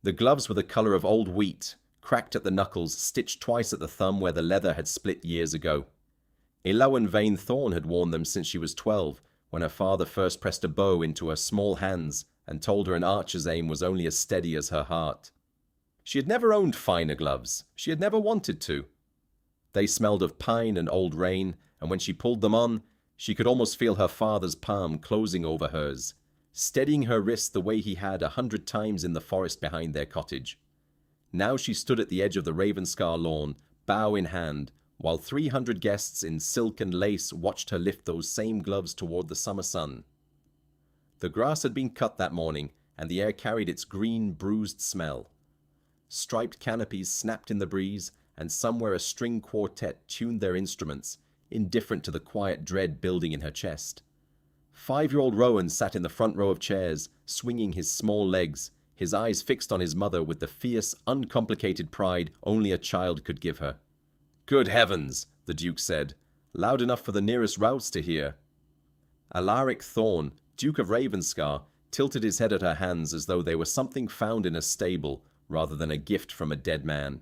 The gloves were the color of old wheat, cracked at the knuckles, stitched twice at the thumb where the leather had split years ago. Elowen Vane Thorn had worn them since she was 12, when her father first pressed a bow into her small hands and told her an archer's aim was only as steady as her heart. She had never owned finer gloves. She had never wanted to. They smelled of pine and old rain, and when she pulled them on, she could almost feel her father's palm closing over hers, steadying her wrist the way he had 100 times in the forest behind their cottage. Now she stood at the edge of the Ravenscar lawn, bow in hand, while 300 guests in silk and lace watched her lift those same gloves toward the summer sun. The grass had been cut that morning, and the air carried its green, bruised smell. Striped canopies snapped in the breeze, and somewhere a string quartet tuned their instruments, indifferent to the quiet dread building in her chest. 5-year-old Rowan sat in the front row of chairs, swinging his small legs, his eyes fixed on his mother with the fierce, uncomplicated pride only a child could give her. "Good heavens," the Duke said, loud enough for the nearest Rouse to hear. Alaric Thorn, Duke of Ravenscar, tilted his head at her hands as though they were something found in a stable rather than a gift from a dead man.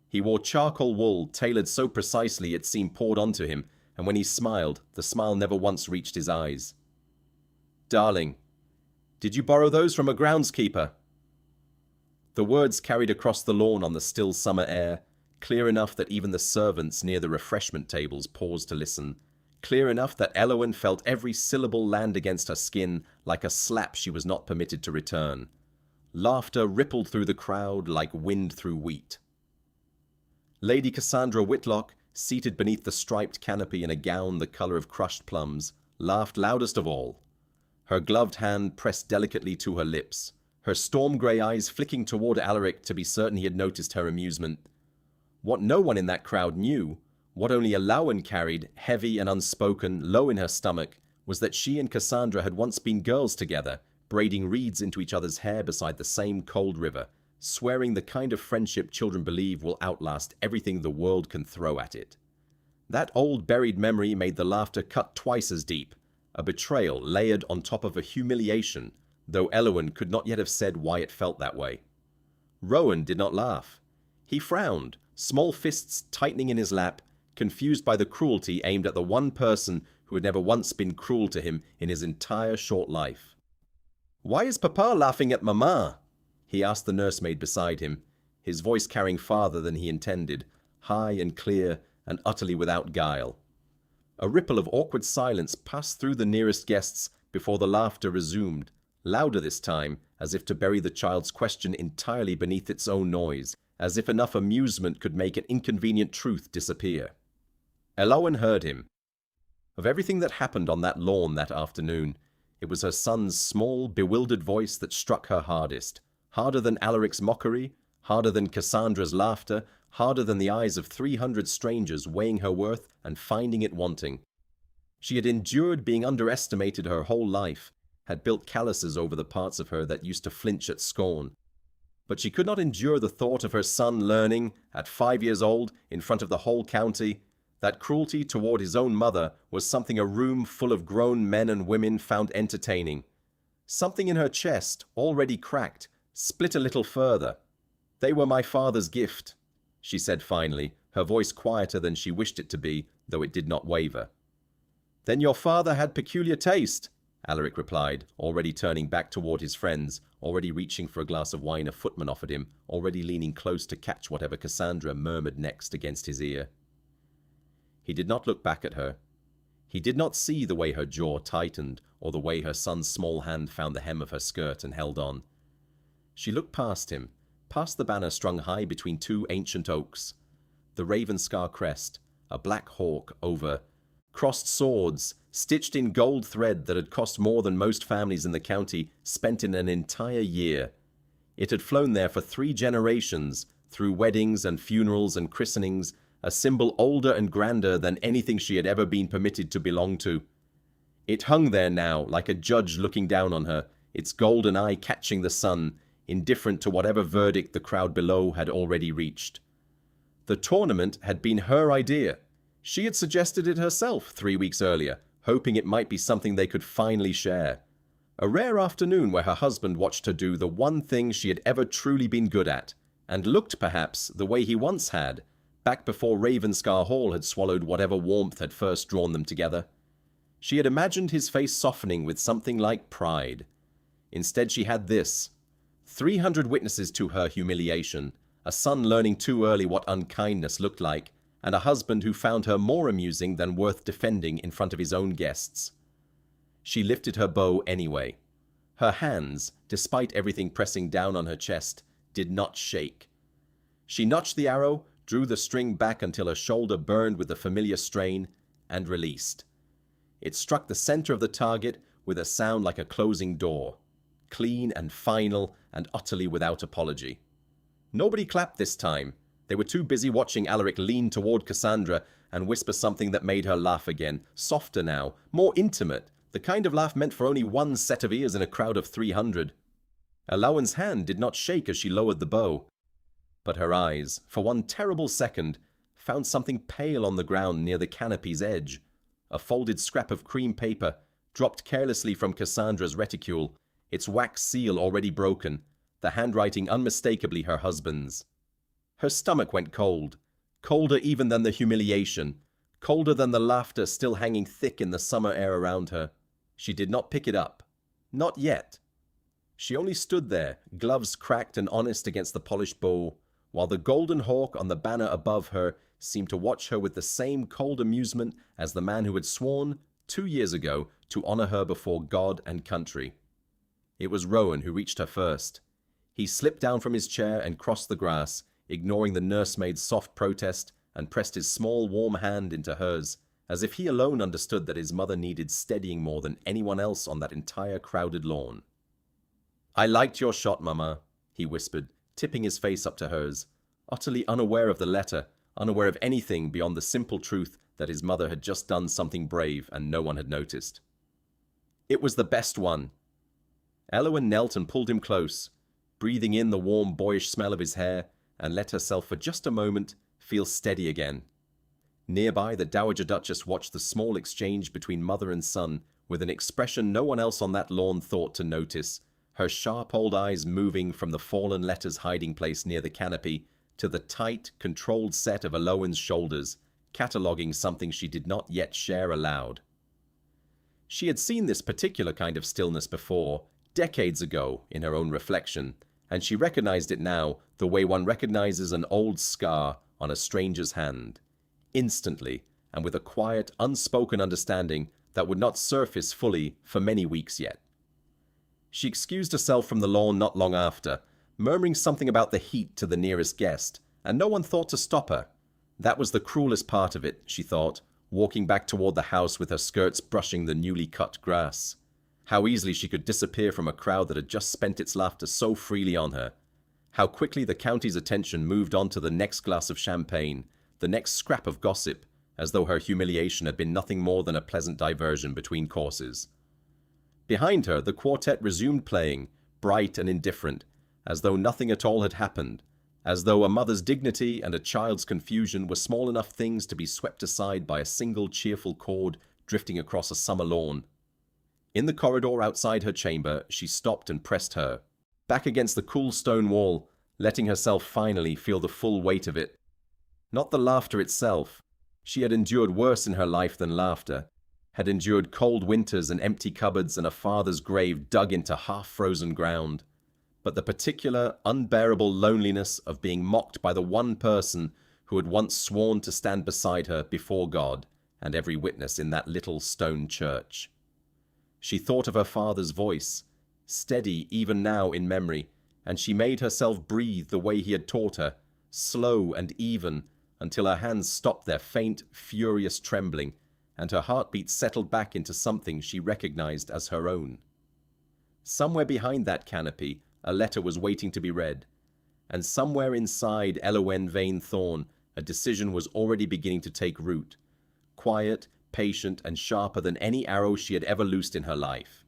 He wore charcoal wool tailored so precisely it seemed poured onto him, and when he smiled, the smile never once reached his eyes. "Darling, did you borrow those from a groundskeeper?" The words carried across the lawn on the still summer air, clear enough that even the servants near the refreshment tables paused to listen, clear enough that Elowen felt every syllable land against her skin like a slap she was not permitted to return. Laughter rippled through the crowd like wind through wheat. Lady Cassandra Whitlock, seated beneath the striped canopy in a gown the color of crushed plums, laughed loudest of all. Her gloved hand pressed delicately to her lips, her storm-grey eyes flicking toward Alaric to be certain he had noticed her amusement. What no one in that crowd knew, what only Elowen carried, heavy and unspoken, low in her stomach, was that she and Cassandra had once been girls together, braiding reeds into each other's hair beside the same cold river, swearing the kind of friendship children believe will outlast everything the world can throw at it. That old buried memory made the laughter cut twice as deep, a betrayal layered on top of a humiliation, though Elowen could not yet have said why it felt that way. Rowan did not laugh. He frowned, small fists tightening in his lap, confused by the cruelty aimed at the one person who had never once been cruel to him in his entire short life. "Why is Papa laughing at Mama?" he asked the nursemaid beside him, his voice carrying farther than he intended, high and clear and utterly without guile. A ripple of awkward silence passed through the nearest guests before the laughter resumed, louder this time, as if to bury the child's question entirely beneath its own noise, as if enough amusement could make an inconvenient truth disappear. Elowen heard him. Of everything that happened on that lawn that afternoon, it was her son's small, bewildered voice that struck her hardest, harder than Alaric's mockery, harder than Cassandra's laughter, harder than the eyes of 300 strangers weighing her worth and finding it wanting. She had endured being underestimated her whole life, had built calluses over the parts of her that used to flinch at scorn. But she could not endure the thought of her son learning, at 5 years old, in front of the whole county, that cruelty toward his own mother was something a room full of grown men and women found entertaining. Something in her chest, already cracked, split a little further. "They were my father's gift," she said finally, her voice quieter than she wished it to be, though it did not waver. "Then your father had peculiar taste," Alaric replied, already turning back toward his friends, already reaching for a glass of wine a footman offered him, already leaning close to catch whatever Cassandra murmured next against his ear. He did not look back at her. He did not see the way her jaw tightened, or the way her son's small hand found the hem of her skirt and held on. She looked past him, past the banner strung high between two ancient oaks, the Ravenscar crest, a black hawk over, crossed swords, stitched in gold thread that had cost more than most families in the county spent in an entire year. It had flown there for 3 generations, through weddings and funerals and christenings, a symbol older and grander than anything she had ever been permitted to belong to. It hung there now, like a judge looking down on her, its golden eye catching the sun, indifferent to whatever verdict the crowd below had already reached. The tournament had been her idea. She had suggested it herself 3 weeks earlier, hoping it might be something they could finally share. A rare afternoon where her husband watched her do the one thing she had ever truly been good at, and looked, perhaps, the way he once had, back before Ravenscar Hall had swallowed whatever warmth had first drawn them together. She had imagined his face softening with something like pride. Instead she had this: 300 witnesses to her humiliation, a son learning too early what unkindness looked like, and a husband who found her more amusing than worth defending in front of his own guests. She lifted her bow anyway. Her hands, despite everything pressing down on her chest, did not shake. She notched the arrow, drew the string back until her shoulder burned with the familiar strain, and released. It struck the center of the target with a sound like a closing door, clean and final and utterly without apology. Nobody clapped this time. They were too busy watching Alaric lean toward Cassandra and whisper something that made her laugh again, softer now, more intimate, the kind of laugh meant for only one set of ears in a crowd of 300. Elowen's hand did not shake as she lowered the bow, but her eyes, for one terrible second, found something pale on the ground near the canopy's edge. A folded scrap of cream paper, dropped carelessly from Cassandra's reticule, its wax seal already broken, the handwriting unmistakably her husband's. Her stomach went cold, colder even than the humiliation, colder than the laughter still hanging thick in the summer air around her. She did not pick it up. Not yet. She only stood there, gloves cracked and honest against the polished bow, while the golden hawk on the banner above her seemed to watch her with the same cold amusement as the man who had sworn, 2 years ago, to honor her before God and country. It was Rowan who reached her first. He slipped down from his chair and crossed the grass, ignoring the nursemaid's soft protest, and pressed his small, warm hand into hers, as if he alone understood that his mother needed steadying more than anyone else on that entire crowded lawn. "I liked your shot, Mama," he whispered, tipping his face up to hers, utterly unaware of the letter, unaware of anything beyond the simple truth that his mother had just done something brave and no one had noticed. "It was the best one." Elowen knelt and pulled him close, breathing in the warm, boyish smell of his hair, and let herself for just a moment feel steady again. Nearby, the Dowager Duchess watched the small exchange between mother and son with an expression no one else on that lawn thought to notice, her sharp old eyes moving from the fallen letter's hiding place near the canopy to the tight, controlled set of Elowen's shoulders, cataloguing something she did not yet share aloud. She had seen this particular kind of stillness before, decades ago, in her own reflection, and she recognized it now the way one recognizes an old scar on a stranger's hand, instantly, and with a quiet, unspoken understanding that would not surface fully for many weeks yet. She excused herself from the lawn not long after, murmuring something about the heat to the nearest guest, and no one thought to stop her. That was the cruelest part of it, she thought, walking back toward the house with her skirts brushing the newly cut grass. How easily she could disappear from a crowd that had just spent its laughter so freely on her. How quickly the county's attention moved on to the next glass of champagne, the next scrap of gossip, as though her humiliation had been nothing more than a pleasant diversion between courses. Behind her, the quartet resumed playing, bright and indifferent, as though nothing at all had happened, as though a mother's dignity and a child's confusion were small enough things to be swept aside by a single cheerful chord drifting across a summer lawn. In the corridor outside her chamber, she stopped and pressed her, back against the cool stone wall, letting herself finally feel the full weight of it. Not the laughter itself. She had endured worse in her life than laughter, had endured cold winters and empty cupboards and a father's grave dug into half-frozen ground, but the particular, unbearable loneliness of being mocked by the one person who had once sworn to stand beside her before God and every witness in that little stone church. She thought of her father's voice, steady even now in memory, and she made herself breathe the way he had taught her, slow and even, until her hands stopped their faint, furious trembling, and her heartbeat settled back into something she recognized as her own. Somewhere behind that canopy, a letter was waiting to be read, and somewhere inside Elowen Vane Thorn, a decision was already beginning to take root, quiet, patient, and sharper than any arrow she had ever loosed in her life.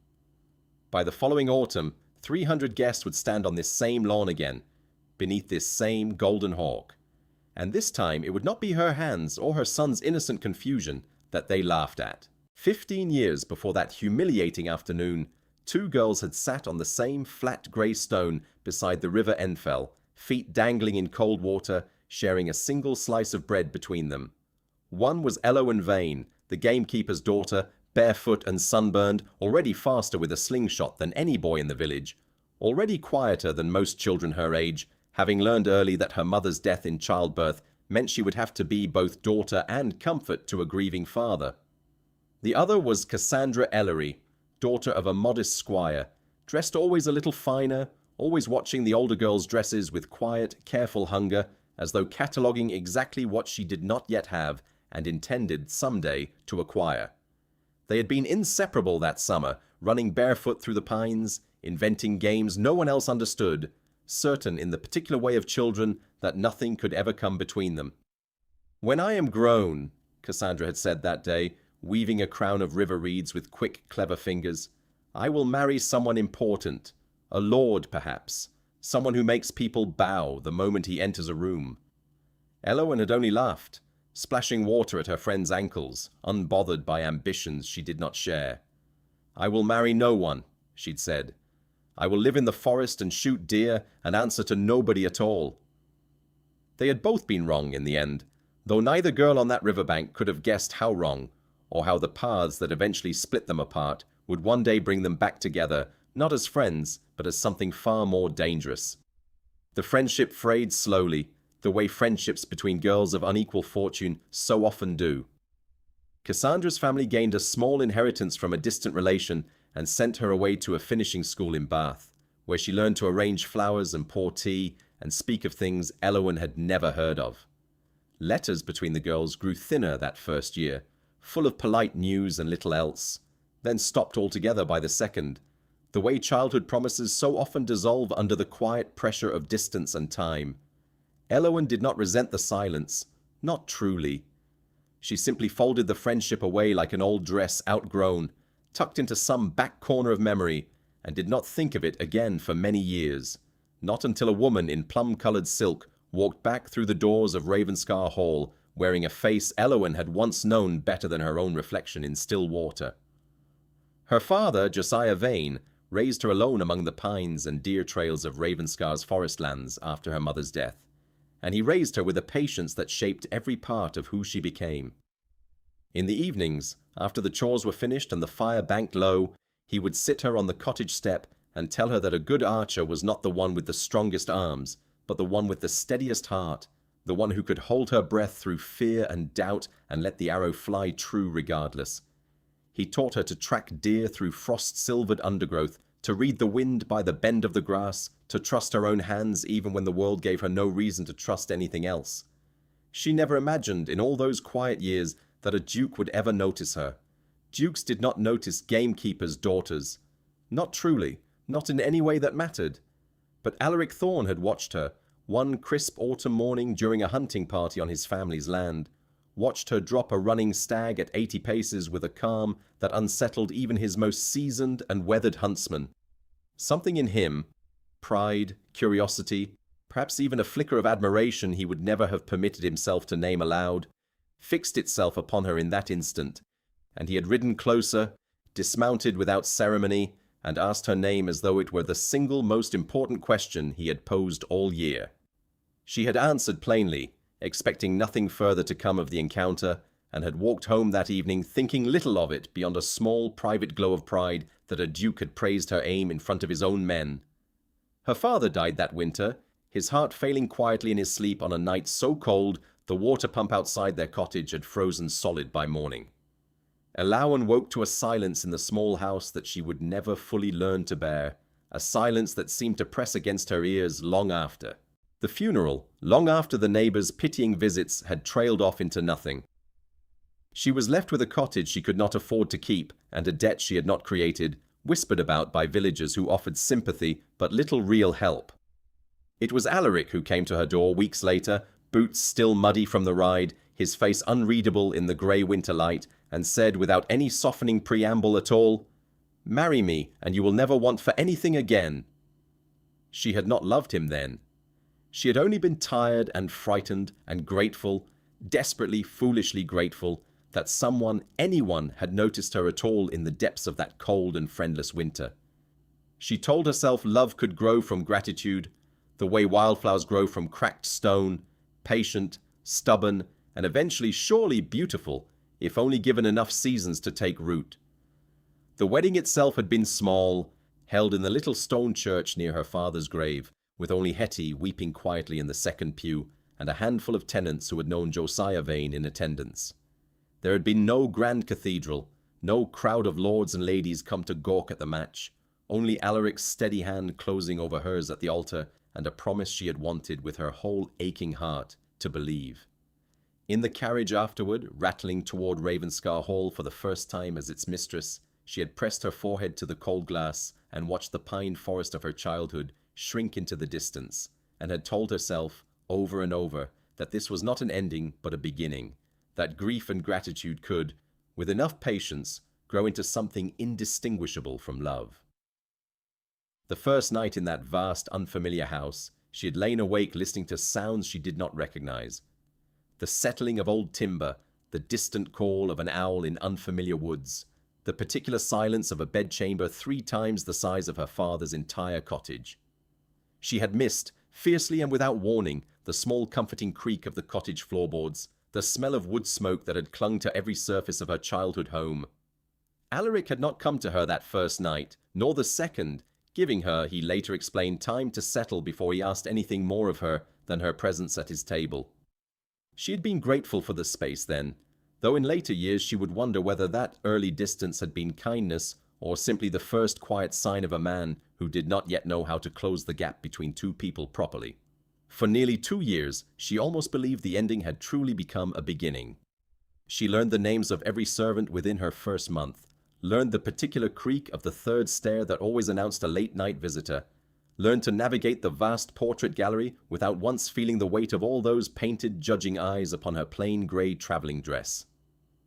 By the following autumn, 300 guests would stand on this same lawn again, beneath this same golden hawk. And this time it would not be her hands or her son's innocent confusion that they laughed at. 15 years before that humiliating afternoon, Two girls had sat on the same flat grey stone beside the river Enfell, feet dangling in cold water, sharing a single slice of bread between them. One was Elowen Vane, the gamekeeper's daughter, barefoot and sunburned, already faster with a slingshot than any boy in the village, already quieter than most children her age, having learned early that her mother's death in childbirth meant she would have to be both daughter and comfort to a grieving father. The other was Cassandra Ellery, daughter of a modest squire, dressed always a little finer, always watching the older girls' dresses with quiet, careful hunger, as though cataloguing exactly what she did not yet have and intended someday to acquire. They had been inseparable that summer, running barefoot through the pines, inventing games no one else understood, certain in the particular way of children that nothing could ever come between them. "When I am grown," Cassandra had said that day, weaving a crown of river reeds with quick, clever fingers, "I will marry someone important, a lord perhaps, someone who makes people bow the moment he enters a room." Elowen had only laughed, splashing water at her friend's ankles, unbothered by ambitions she did not share. "I will marry no one," she'd said. "I will live in the forest and shoot deer and answer to nobody at all." They had both been wrong in the end, though neither girl on that riverbank could have guessed how wrong, or how the paths that eventually split them apart would one day bring them back together, not as friends, but as something far more dangerous. The friendship frayed slowly, the way friendships between girls of unequal fortune so often do. Cassandra's family gained a small inheritance from a distant relation and sent her away to a finishing school in Bath, where she learned to arrange flowers and pour tea and speak of things Elowen had never heard of. Letters between the girls grew thinner that first year, full of polite news and little else, then stopped altogether by the second, the way childhood promises so often dissolve under the quiet pressure of distance and time. Elowen did not resent the silence, not truly. She simply folded the friendship away like an old dress outgrown, tucked into some back corner of memory, and did not think of it again for many years, not until a woman in plum-colored silk walked back through the doors of Ravenscar Hall, wearing a face Elowen had once known better than her own reflection in still water. Her father, Josiah Vane, raised her alone among the pines and deer trails of Ravenscar's forest lands after her mother's death, and he raised her with a patience that shaped every part of who she became. In the evenings, after the chores were finished and the fire banked low, he would sit her on the cottage step and tell her that a good archer was not the one with the strongest arms, but the one with the steadiest heart, the one who could hold her breath through fear and doubt and let the arrow fly true regardless. He taught her to track deer through frost-silvered undergrowth, to read the wind by the bend of the grass, to trust her own hands even when the world gave her no reason to trust anything else. She never imagined in all those quiet years that a duke would ever notice her. Dukes did not notice gamekeepers' daughters. Not truly, not in any way that mattered. But Alaric Thorne had watched her, one crisp autumn morning during a hunting party on his family's land, watched her drop a running stag at 80 paces with a calm that unsettled even his most seasoned and weathered huntsman. Something in him, pride, curiosity, perhaps even a flicker of admiration he would never have permitted himself to name aloud, fixed itself upon her in that instant, and he had ridden closer, dismounted without ceremony, and asked her name as though it were the single most important question he had posed all year. She had answered plainly, expecting nothing further to come of the encounter, and had walked home that evening thinking little of it beyond a small private glow of pride that a duke had praised her aim in front of his own men. Her father died that winter, his heart failing quietly in his sleep on a night so cold the water pump outside their cottage had frozen solid by morning. Elowen woke to a silence in the small house that she would never fully learn to bear, a silence that seemed to press against her ears long after. The funeral, long after the neighbors' pitying visits had trailed off into nothing. She was left with a cottage she could not afford to keep and a debt she had not created, whispered about by villagers who offered sympathy but little real help. It was Alaric who came to her door weeks later, boots still muddy from the ride, his face unreadable in the grey winter light, and said without any softening preamble at all, "Marry me, and you will never want for anything again." She had not loved him then. She had only been tired and frightened and grateful, desperately, foolishly grateful, that someone, anyone, had noticed her at all in the depths of that cold and friendless winter. She told herself love could grow from gratitude, the way wildflowers grow from cracked stone, patient, stubborn, and eventually surely beautiful, if only given enough seasons to take root. The wedding itself had been small, held in the little stone church near her father's grave, with only Hetty weeping quietly in the second pew, and a handful of tenants who had known Josiah Vane in attendance. There had been no grand cathedral, no crowd of lords and ladies come to gawk at the match, only Alaric's steady hand closing over hers at the altar, and a promise she had wanted with her whole aching heart to believe. In the carriage afterward, rattling toward Ravenscar Hall for the first time as its mistress, she had pressed her forehead to the cold glass and watched the pine forest of her childhood shrink into the distance, and had told herself, over and over, that this was not an ending but a beginning, that grief and gratitude could, with enough patience, grow into something indistinguishable from love. The first night in that vast, unfamiliar house, she had lain awake listening to sounds she did not recognize. The settling of old timber, the distant call of an owl in unfamiliar woods, the particular silence of a bedchamber 3 times the size of her father's entire cottage. She had missed, fiercely and without warning, the small comforting creak of the cottage floorboards, the smell of wood smoke that had clung to every surface of her childhood home. Alaric had not come to her that first night, nor the second, giving her, he later explained, time to settle before he asked anything more of her than her presence at his table. She had been grateful for the space then, though in later years she would wonder whether that early distance had been kindness or simply the first quiet sign of a man who did not yet know how to close the gap between two people properly. For nearly 2 years, she almost believed the ending had truly become a beginning. She learned the names of every servant within her first month, learned the particular creak of the 3rd stair that always announced a late-night visitor, learned to navigate the vast portrait gallery without once feeling the weight of all those painted, judging eyes upon her plain grey traveling dress.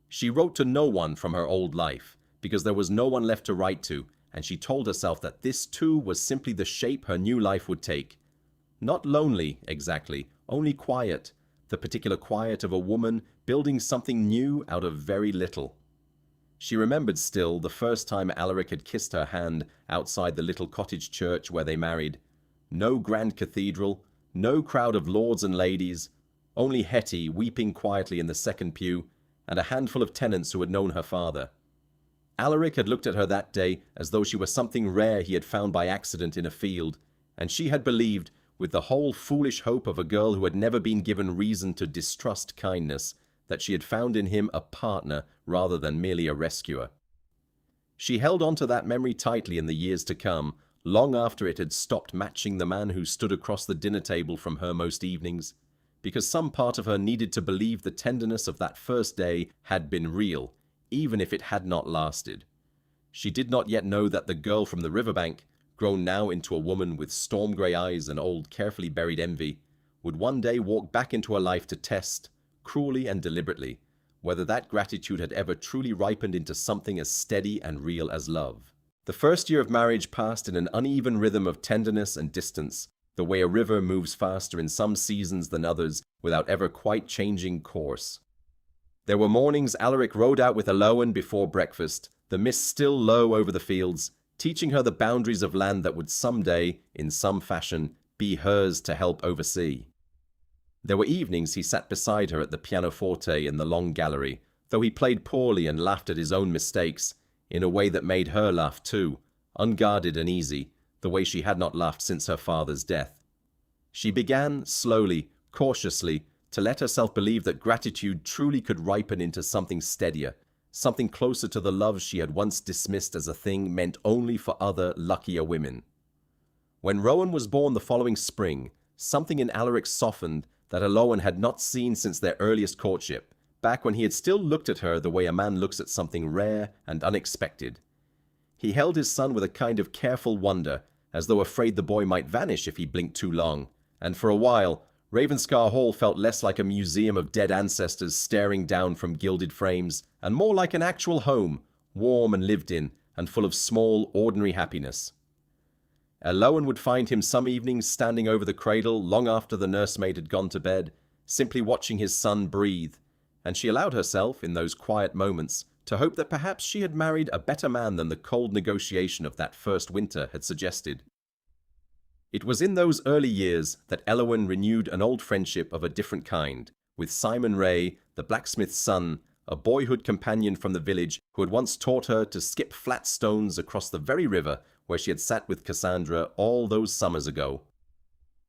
She wrote to no one from her old life, because there was no one left to write to, and she told herself that this too was simply the shape her new life would take. Not lonely, exactly, only quiet, the particular quiet of a woman building something new out of very little. She remembered still the first time Alaric had kissed her hand outside the little cottage church where they married. No grand cathedral, no crowd of lords and ladies, only Hetty weeping quietly in the second pew, and a handful of tenants who had known her father. Alaric had looked at her that day as though she were something rare he had found by accident in a field, and she had believed, with the whole foolish hope of a girl who had never been given reason to distrust kindness, that she had found in him a partner rather than merely a rescuer. She held on to that memory tightly in the years to come, long after it had stopped matching the man who stood across the dinner table from her most evenings, because some part of her needed to believe the tenderness of that first day had been real, even if it had not lasted. She did not yet know that the girl from the riverbank, grown now into a woman with storm-grey eyes and old, carefully buried envy, would one day walk back into her life to test, cruelly and deliberately, whether that gratitude had ever truly ripened into something as steady and real as love. The first year of marriage passed in an uneven rhythm of tenderness and distance, the way a river moves faster in some seasons than others without ever quite changing course. There were mornings Alaric rode out with Eloan before breakfast, the mist still low over the fields, teaching her the boundaries of land that would someday, in some fashion, be hers to help oversee. There were evenings he sat beside her at the pianoforte in the long gallery, though he played poorly and laughed at his own mistakes, in a way that made her laugh too, unguarded and easy, the way she had not laughed since her father's death. She began, slowly, cautiously, to let herself believe that gratitude truly could ripen into something steadier, something closer to the love she had once dismissed as a thing meant only for other, luckier women. When Rowan was born the following spring, something in Alaric softened that Eloan had not seen since their earliest courtship, back when he had still looked at her the way a man looks at something rare and unexpected. He held his son with a kind of careful wonder, as though afraid the boy might vanish if he blinked too long, and for a while, Ravenscar Hall felt less like a museum of dead ancestors staring down from gilded frames, and more like an actual home, warm and lived in, and full of small, ordinary happiness. Eloan would find him some evenings standing over the cradle long after the nursemaid had gone to bed, simply watching his son breathe, and she allowed herself, in those quiet moments, to hope that perhaps she had married a better man than the cold negotiation of that first winter had suggested. It was in those early years that Eowyn renewed an old friendship of a different kind, with Simon Ray, the blacksmith's son, a boyhood companion from the village who had once taught her to skip flat stones across the very river where she had sat with Cassandra all those summers ago.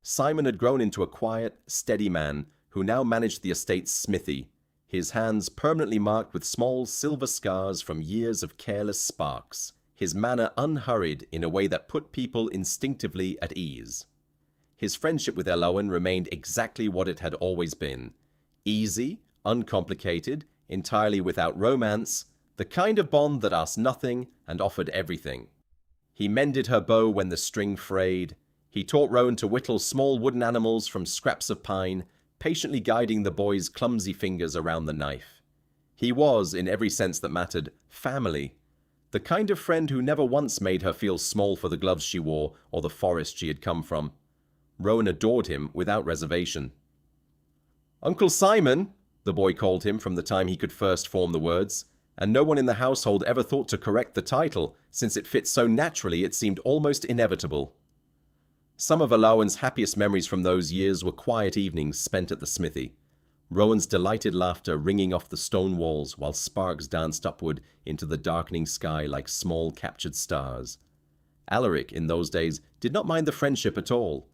Simon had grown into a quiet, steady man who now managed the estate's smithy, his hands permanently marked with small silver scars from years of careless sparks, his manner unhurried in a way that put people instinctively at ease. His friendship with Eowyn remained exactly what it had always been: easy, uncomplicated, entirely without romance, the kind of bond that asked nothing and offered everything. He mended her bow when the string frayed. He taught Rowan to whittle small wooden animals from scraps of pine, patiently guiding the boy's clumsy fingers around the knife. He was, in every sense that mattered, family. The kind of friend who never once made her feel small for the gloves she wore or the forest she had come from. Rowan adored him without reservation. "Uncle Simon," the boy called him from the time he could first form the words, and no one in the household ever thought to correct the title, since it fit so naturally it seemed almost inevitable. Some of Eowyn's happiest memories from those years were quiet evenings spent at the smithy, Rowan's delighted laughter ringing off the stone walls while sparks danced upward into the darkening sky like small captured stars. Alaric, in those days, did not mind the friendship at all.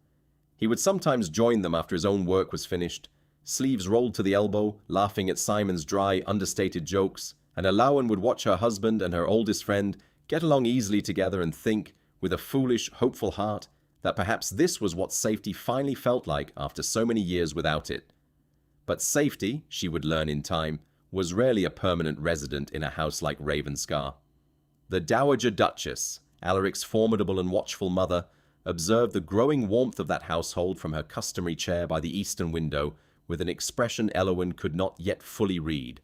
He would sometimes join them after his own work was finished, sleeves rolled to the elbow, laughing at Simon's dry, understated jokes, and Eowyn would watch her husband and her oldest friend get along easily together and think, with a foolish, hopeful heart, that perhaps this was what safety finally felt like after so many years without it. But safety, she would learn in time, was rarely a permanent resident in a house like Ravenscar. The Dowager Duchess, Alaric's formidable and watchful mother, observed the growing warmth of that household from her customary chair by the eastern window with an expression Eowyn could not yet fully read.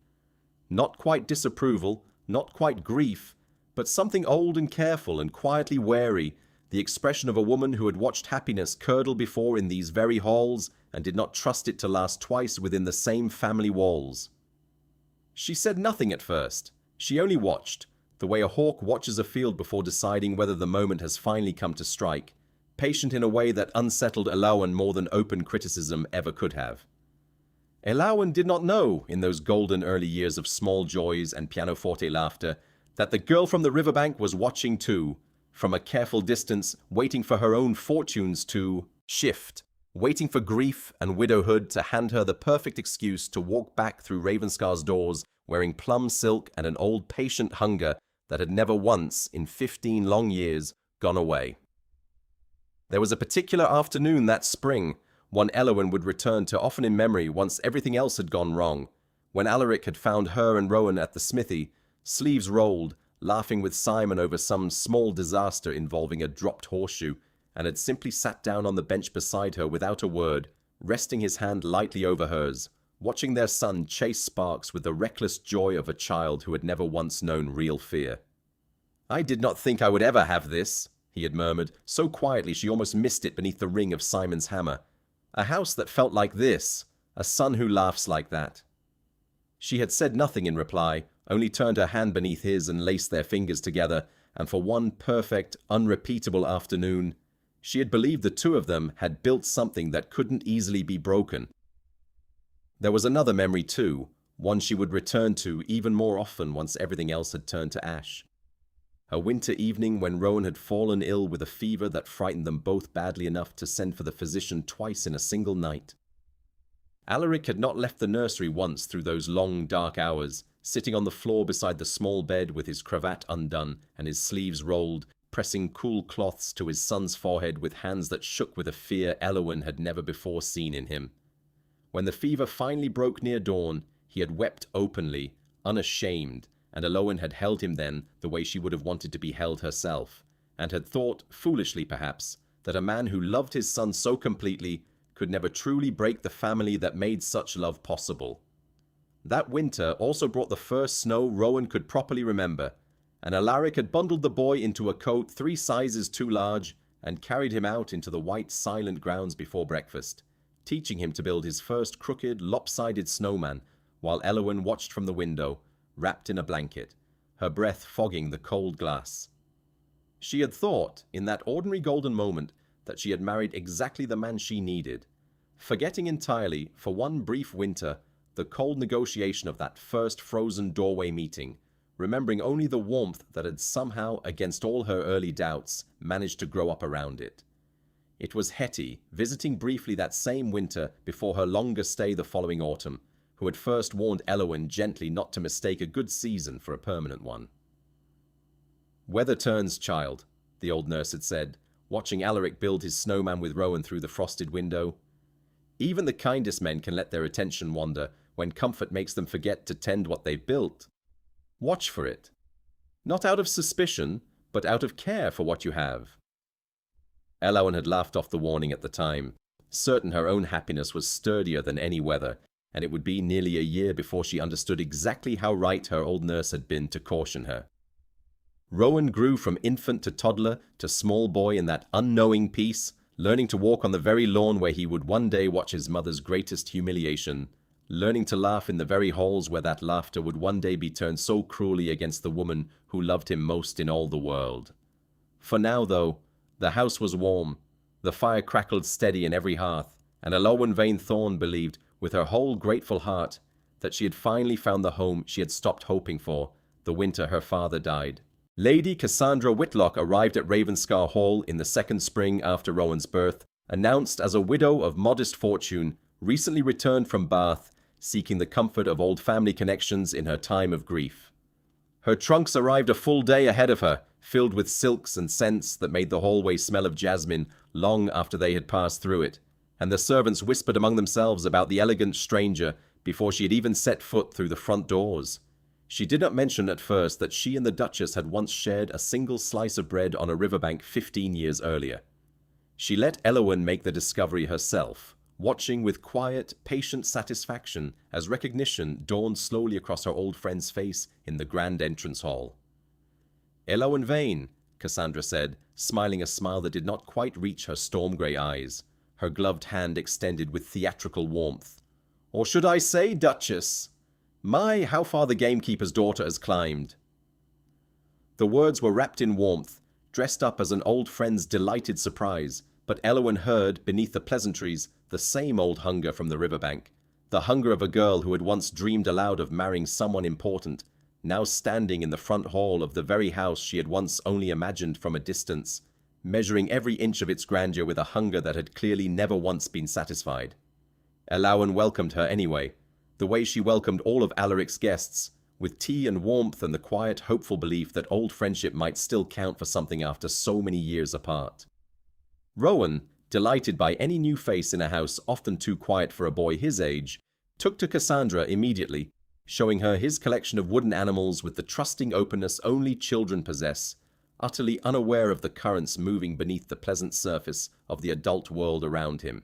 Not quite disapproval, not quite grief, but something old and careful and quietly wary, the expression of a woman who had watched happiness curdle before in these very halls and did not trust it to last twice within the same family walls. She said nothing at first. She only watched, the way a hawk watches a field before deciding whether the moment has finally come to strike, patient in a way that unsettled Eowyn more than open criticism ever could have. Eowyn did not know, in those golden early years of small joys and pianoforte laughter, that the girl from the riverbank was watching too, from a careful distance, waiting for her own fortunes to shift, waiting for grief and widowhood to hand her the perfect excuse to walk back through Ravenscar's doors wearing plum silk and an old patient hunger that had never once, in 15 long years, gone away. There was a particular afternoon that spring, one Eowyn would return to often in memory once everything else had gone wrong, when Alaric had found her and Rowan at the smithy, sleeves rolled, laughing with Simon over some small disaster involving a dropped horseshoe, and had simply sat down on the bench beside her without a word, resting his hand lightly over hers, watching their son chase sparks with the reckless joy of a child who had never once known real fear. "I did not think I would ever have this," he had murmured, so quietly she almost missed it beneath the ring of Simon's hammer. "A house that felt like this, a son who laughs like that." She had said nothing in reply, only turned her hand beneath his and laced their fingers together, and for one perfect, unrepeatable afternoon, she had believed the two of them had built something that couldn't easily be broken. There was another memory too, one she would return to even more often once everything else had turned to ash. A winter evening when Rowan had fallen ill with a fever that frightened them both badly enough to send for the physician twice in a single night. Alaric had not left the nursery once through those long, dark hours, sitting on the floor beside the small bed with his cravat undone and his sleeves rolled, pressing cool cloths to his son's forehead with hands that shook with a fear Eowyn had never before seen in him. When the fever finally broke near dawn, he had wept openly, unashamed, and Eowyn had held him then the way she would have wanted to be held herself, and had thought, foolishly perhaps, that a man who loved his son so completely could never truly break the family that made such love possible. That winter also brought the first snow Rowan could properly remember, and Alaric had bundled the boy into a coat 3 sizes too large and carried him out into the white silent grounds before breakfast, teaching him to build his first crooked, lopsided snowman, while Eowyn watched from the window, wrapped in a blanket, her breath fogging the cold glass. She had thought, in that ordinary golden moment, that she had married exactly the man she needed, forgetting entirely, for one brief winter, the cold negotiation of that first frozen doorway meeting, remembering only the warmth that had somehow, against all her early doubts, managed to grow up around it. It was Hetty, visiting briefly that same winter before her longer stay the following autumn, who had first warned Elowen gently not to mistake a good season for a permanent one. "Weather turns, child," the old nurse had said, watching Alaric build his snowman with Rowan through the frosted window. "Even the kindest men can let their attention wander when comfort makes them forget to tend what they've built. Watch for it. Not out of suspicion, but out of care for what you have." Elowen had laughed off the warning at the time, certain her own happiness was sturdier than any weather, and it would be nearly a year before she understood exactly how right her old nurse had been to caution her. Rowan grew from infant to toddler to small boy in that unknowing peace, learning to walk on the very lawn where he would one day watch his mother's greatest humiliation, learning to laugh in the very halls where that laughter would one day be turned so cruelly against the woman who loved him most in all the world. For now, though, the house was warm, the fire crackled steady in every hearth, and Elowen Vane Thorne believed, with her whole grateful heart, that she had finally found the home she had stopped hoping for the winter her father died. Lady Cassandra Whitlock arrived at Ravenscar Hall in the second spring after Rowan's birth, announced as a widow of modest fortune, recently returned from Bath, seeking the comfort of old family connections in her time of grief. Her trunks arrived a full day ahead of her, filled with silks and scents that made the hallway smell of jasmine long after they had passed through it, and the servants whispered among themselves about the elegant stranger before she had even set foot through the front doors. She did not mention at first that she and the Duchess had once shared a single slice of bread on a riverbank 15 years earlier. She let Elowen make the discovery herself, watching with quiet, patient satisfaction as recognition dawned slowly across her old friend's face in the grand entrance hall. "Elowen Vane," Cassandra said, smiling a smile that did not quite reach her storm-grey eyes, her gloved hand extended with theatrical warmth. "Or should I say, Duchess? My, how far the gamekeeper's daughter has climbed." The words were wrapped in warmth, dressed up as an old friend's delighted surprise, but Elowen heard, beneath the pleasantries, the same old hunger from the riverbank, the hunger of a girl who had once dreamed aloud of marrying someone important, now standing in the front hall of the very house she had once only imagined from a distance, measuring every inch of its grandeur with a hunger that had clearly never once been satisfied. Elowen welcomed her anyway, the way she welcomed all of Alaric's guests, with tea and warmth and the quiet, hopeful belief that old friendship might still count for something after so many years apart. Rowan, delighted by any new face in a house often too quiet for a boy his age, took to Cassandra immediately, showing her his collection of wooden animals with the trusting openness only children possess, utterly unaware of the currents moving beneath the pleasant surface of the adult world around him.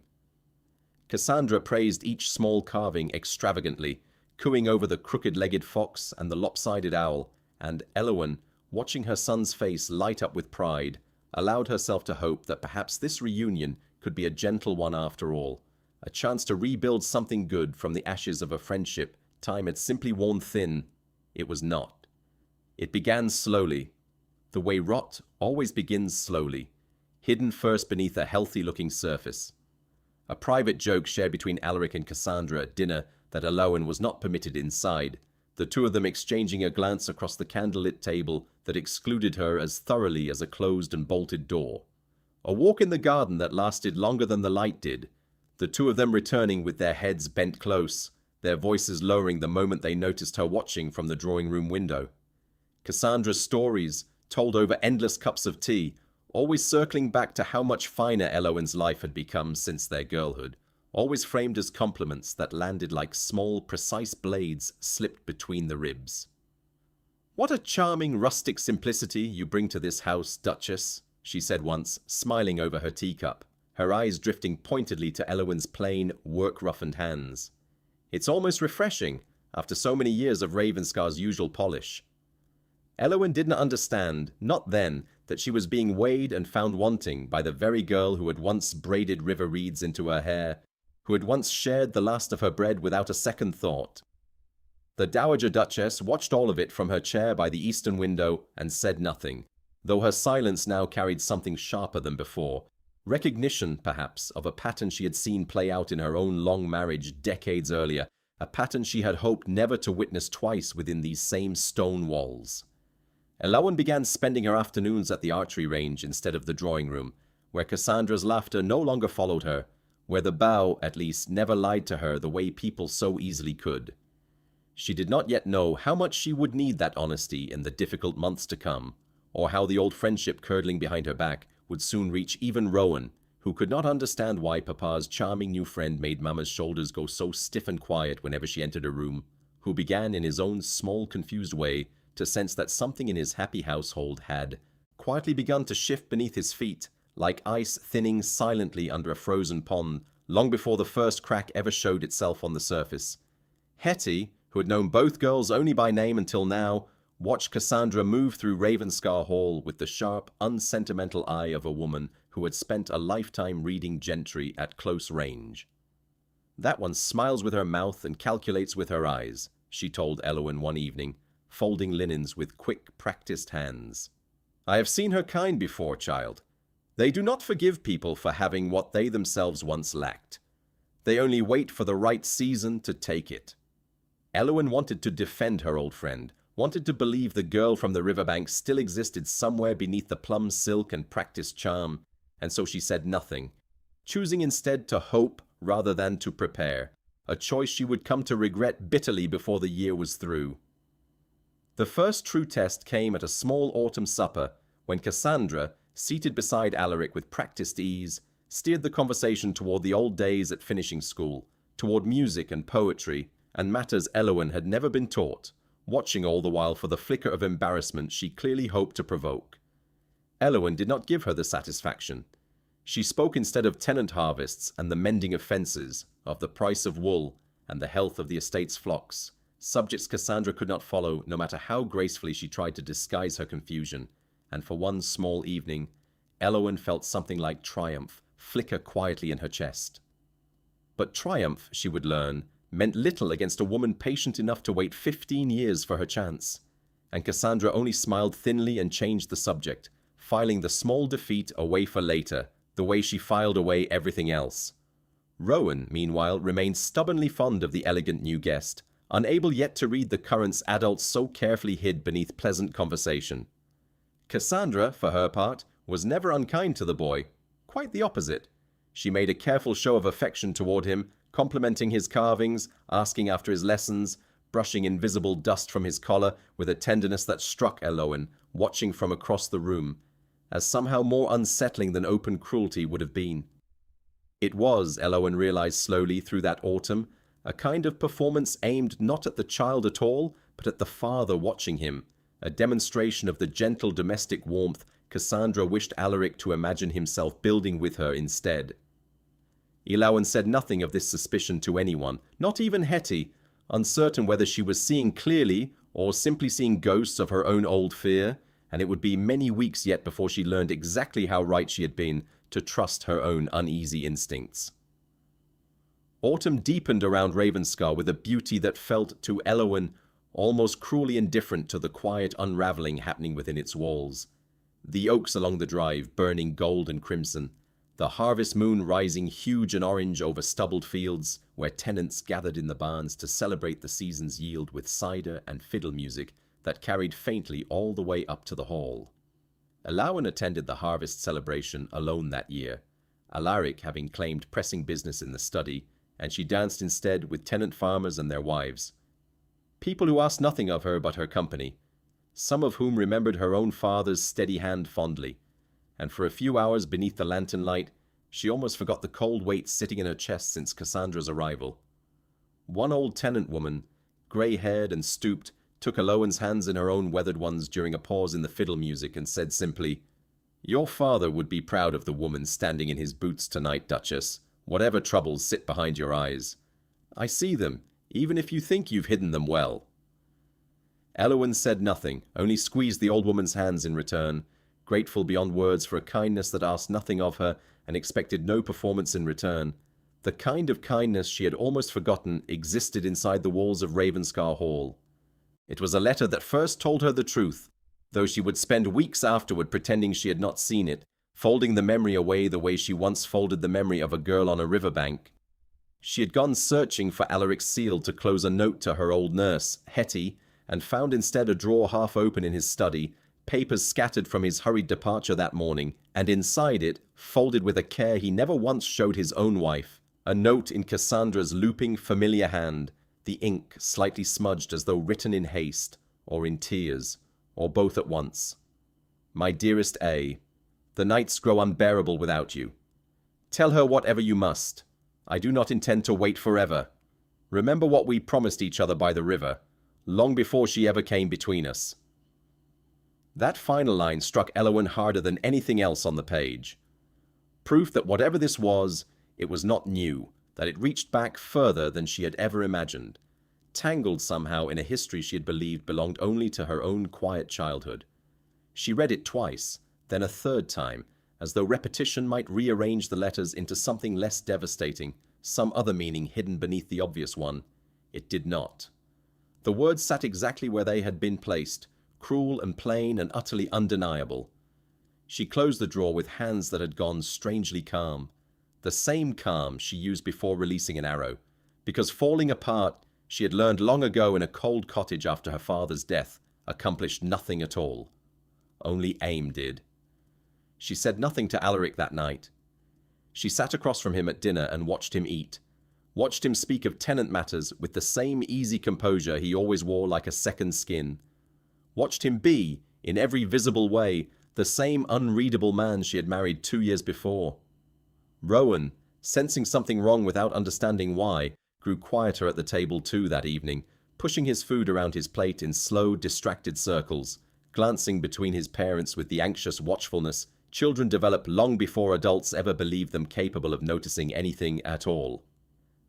Cassandra praised each small carving extravagantly, cooing over the crooked-legged fox and the lopsided owl, and Elowen, watching her son's face light up with pride, allowed herself to hope that perhaps this reunion could be a gentle one after all, a chance to rebuild something good from the ashes of a friendship time had simply worn thin. It was not. It began slowly, the way rot always begins slowly, hidden first beneath a healthy-looking surface. A private joke shared between Alaric and Cassandra at dinner that Elowen was not permitted inside, the two of them exchanging a glance across the candlelit table that excluded her as thoroughly as a closed and bolted door. A walk in the garden that lasted longer than the light did, the two of them returning with their heads bent close, their voices lowering the moment they noticed her watching from the drawing-room window. Cassandra's stories, told over endless cups of tea, always circling back to how much finer Elowen's life had become since their girlhood, always framed as compliments that landed like small, precise blades slipped between the ribs. "What a charming rustic simplicity you bring to this house, Duchess," she said once, smiling over her teacup, her eyes drifting pointedly to Elowen's plain, work-roughened hands. "It's almost refreshing, after so many years of Ravenscar's usual polish." Elowen did not understand, not then, that she was being weighed and found wanting by the very girl who had once braided river reeds into her hair, who had once shared the last of her bread without a second thought. The Dowager Duchess watched all of it from her chair by the eastern window and said nothing, though her silence now carried something sharper than before. Recognition, perhaps, of a pattern she had seen play out in her own long marriage decades earlier, a pattern she had hoped never to witness twice within these same stone walls. Elowen began spending her afternoons at the archery range instead of the drawing room, where Cassandra's laughter no longer followed her, where the bow, at least, never lied to her the way people so easily could. She did not yet know how much she would need that honesty in the difficult months to come, or how the old friendship curdling behind her back would soon reach even Rowan, who could not understand why Papa's charming new friend made Mama's shoulders go so stiff and quiet whenever she entered a room, who began in his own small, confused way to sense that something in his happy household had quietly begun to shift beneath his feet, like ice thinning silently under a frozen pond, long before the first crack ever showed itself on the surface. Hetty, who had known both girls only by name until now, watched Cassandra move through Ravenscar Hall with the sharp, unsentimental eye of a woman who had spent a lifetime reading gentry at close range. "That one smiles with her mouth and calculates with her eyes," she told Elowen one evening, folding linens with quick, practiced hands. "I have seen her kind before, child. They do not forgive people for having what they themselves once lacked. They only wait for the right season to take it." Elowen wanted to defend her old friend, wanted to believe the girl from the riverbank still existed somewhere beneath the plum silk and practiced charm, and so she said nothing, choosing instead to hope rather than to prepare, a choice she would come to regret bitterly before the year was through. The first true test came at a small autumn supper, when Cassandra, seated beside Alaric with practiced ease, steered the conversation toward the old days at finishing school, toward music and poetry, and matters Elowen had never been taught, watching all the while for the flicker of embarrassment she clearly hoped to provoke. Elowen did not give her the satisfaction. She spoke instead of tenant harvests and the mending of fences, of the price of wool and the health of the estate's flocks, subjects Cassandra could not follow no matter how gracefully she tried to disguise her confusion, and for one small evening, Elowen felt something like triumph flicker quietly in her chest. But triumph, she would learn, meant little against a woman patient enough to wait 15 years for her chance, and Cassandra only smiled thinly and changed the subject, filing the small defeat away for later, the way she filed away everything else. Rowan, meanwhile, remained stubbornly fond of the elegant new guest, unable yet to read the currents adults so carefully hid beneath pleasant conversation. Cassandra, for her part, was never unkind to the boy. Quite the opposite. She made a careful show of affection toward him, complimenting his carvings, asking after his lessons, brushing invisible dust from his collar with a tenderness that struck Elowen, watching from across the room, as somehow more unsettling than open cruelty would have been. It was, Elowen realized slowly through that autumn, a kind of performance aimed not at the child at all, but at the father watching him, a demonstration of the gentle domestic warmth Cassandra wished Alaric to imagine himself building with her instead. Elowen said nothing of this suspicion to anyone, not even Hetty, uncertain whether she was seeing clearly or simply seeing ghosts of her own old fear, and it would be many weeks yet before she learned exactly how right she had been to trust her own uneasy instincts. Autumn deepened around Ravenscar with a beauty that felt, to Elowen, almost cruelly indifferent to the quiet unraveling happening within its walls. The oaks along the drive burning gold and crimson, the harvest moon rising huge and orange over stubbled fields where tenants gathered in the barns to celebrate the season's yield with cider and fiddle music that carried faintly all the way up to the hall. Elowen attended the harvest celebration alone that year, Alaric having claimed pressing business in the study, and she danced instead with tenant farmers and their wives. People who asked nothing of her but her company, some of whom remembered her own father's steady hand fondly, and for a few hours beneath the lantern light, she almost forgot the cold weight sitting in her chest since Cassandra's arrival. One old tenant woman, grey-haired and stooped, took Elowen's hands in her own weathered ones during a pause in the fiddle music and said simply, "Your father would be proud of the woman standing in his boots tonight, Duchess, whatever troubles sit behind your eyes. I see them, even if you think you've hidden them well." Elowen said nothing, only squeezed the old woman's hands in return, grateful beyond words for a kindness that asked nothing of her and expected no performance in return, The kind of kindness she had almost forgotten existed inside the walls of Ravenscar Hall. It was a letter that first told her the truth, though she would spend weeks afterward pretending she had not seen it, folding the memory away the way she once folded the memory of a girl on a riverbank. She had gone searching for Alaric's seal to close a note to her old nurse, Hetty, and found instead a drawer half open in his study, papers scattered from his hurried departure that morning, and inside it, folded with a care he never once showed his own wife, a note in Cassandra's looping, familiar hand, the ink slightly smudged as though written in haste, or in tears, or both at once. My dearest A, the nights grow unbearable without you. Tell her whatever you must. I do not intend to wait forever. Remember what we promised each other by the river, long before she ever came between us. That final line struck Elowen harder than anything else on the page. Proof that whatever this was, it was not new, that it reached back further than she had ever imagined, tangled somehow in a history she had believed belonged only to her own quiet childhood. She read it twice, then a third time, as though repetition might rearrange the letters into something less devastating, some other meaning hidden beneath the obvious one. It did not. The words sat exactly where they had been placed, cruel and plain and utterly undeniable. She closed the drawer with hands that had gone strangely calm, the same calm she used before releasing an arrow, because falling apart, she had learned long ago in a cold cottage after her father's death, accomplished nothing at all. Only aim did. She said nothing to Alaric that night. She sat across from him at dinner and watched him eat, watched him speak of tenant matters with the same easy composure he always wore like a second skin, watched him be, in every visible way, the same unreadable man she had married 2 years before. Rowan, sensing something wrong without understanding why, grew quieter at the table too that evening, pushing his food around his plate in slow, distracted circles, glancing between his parents with the anxious watchfulness children develop long before adults ever believe them capable of noticing anything at all.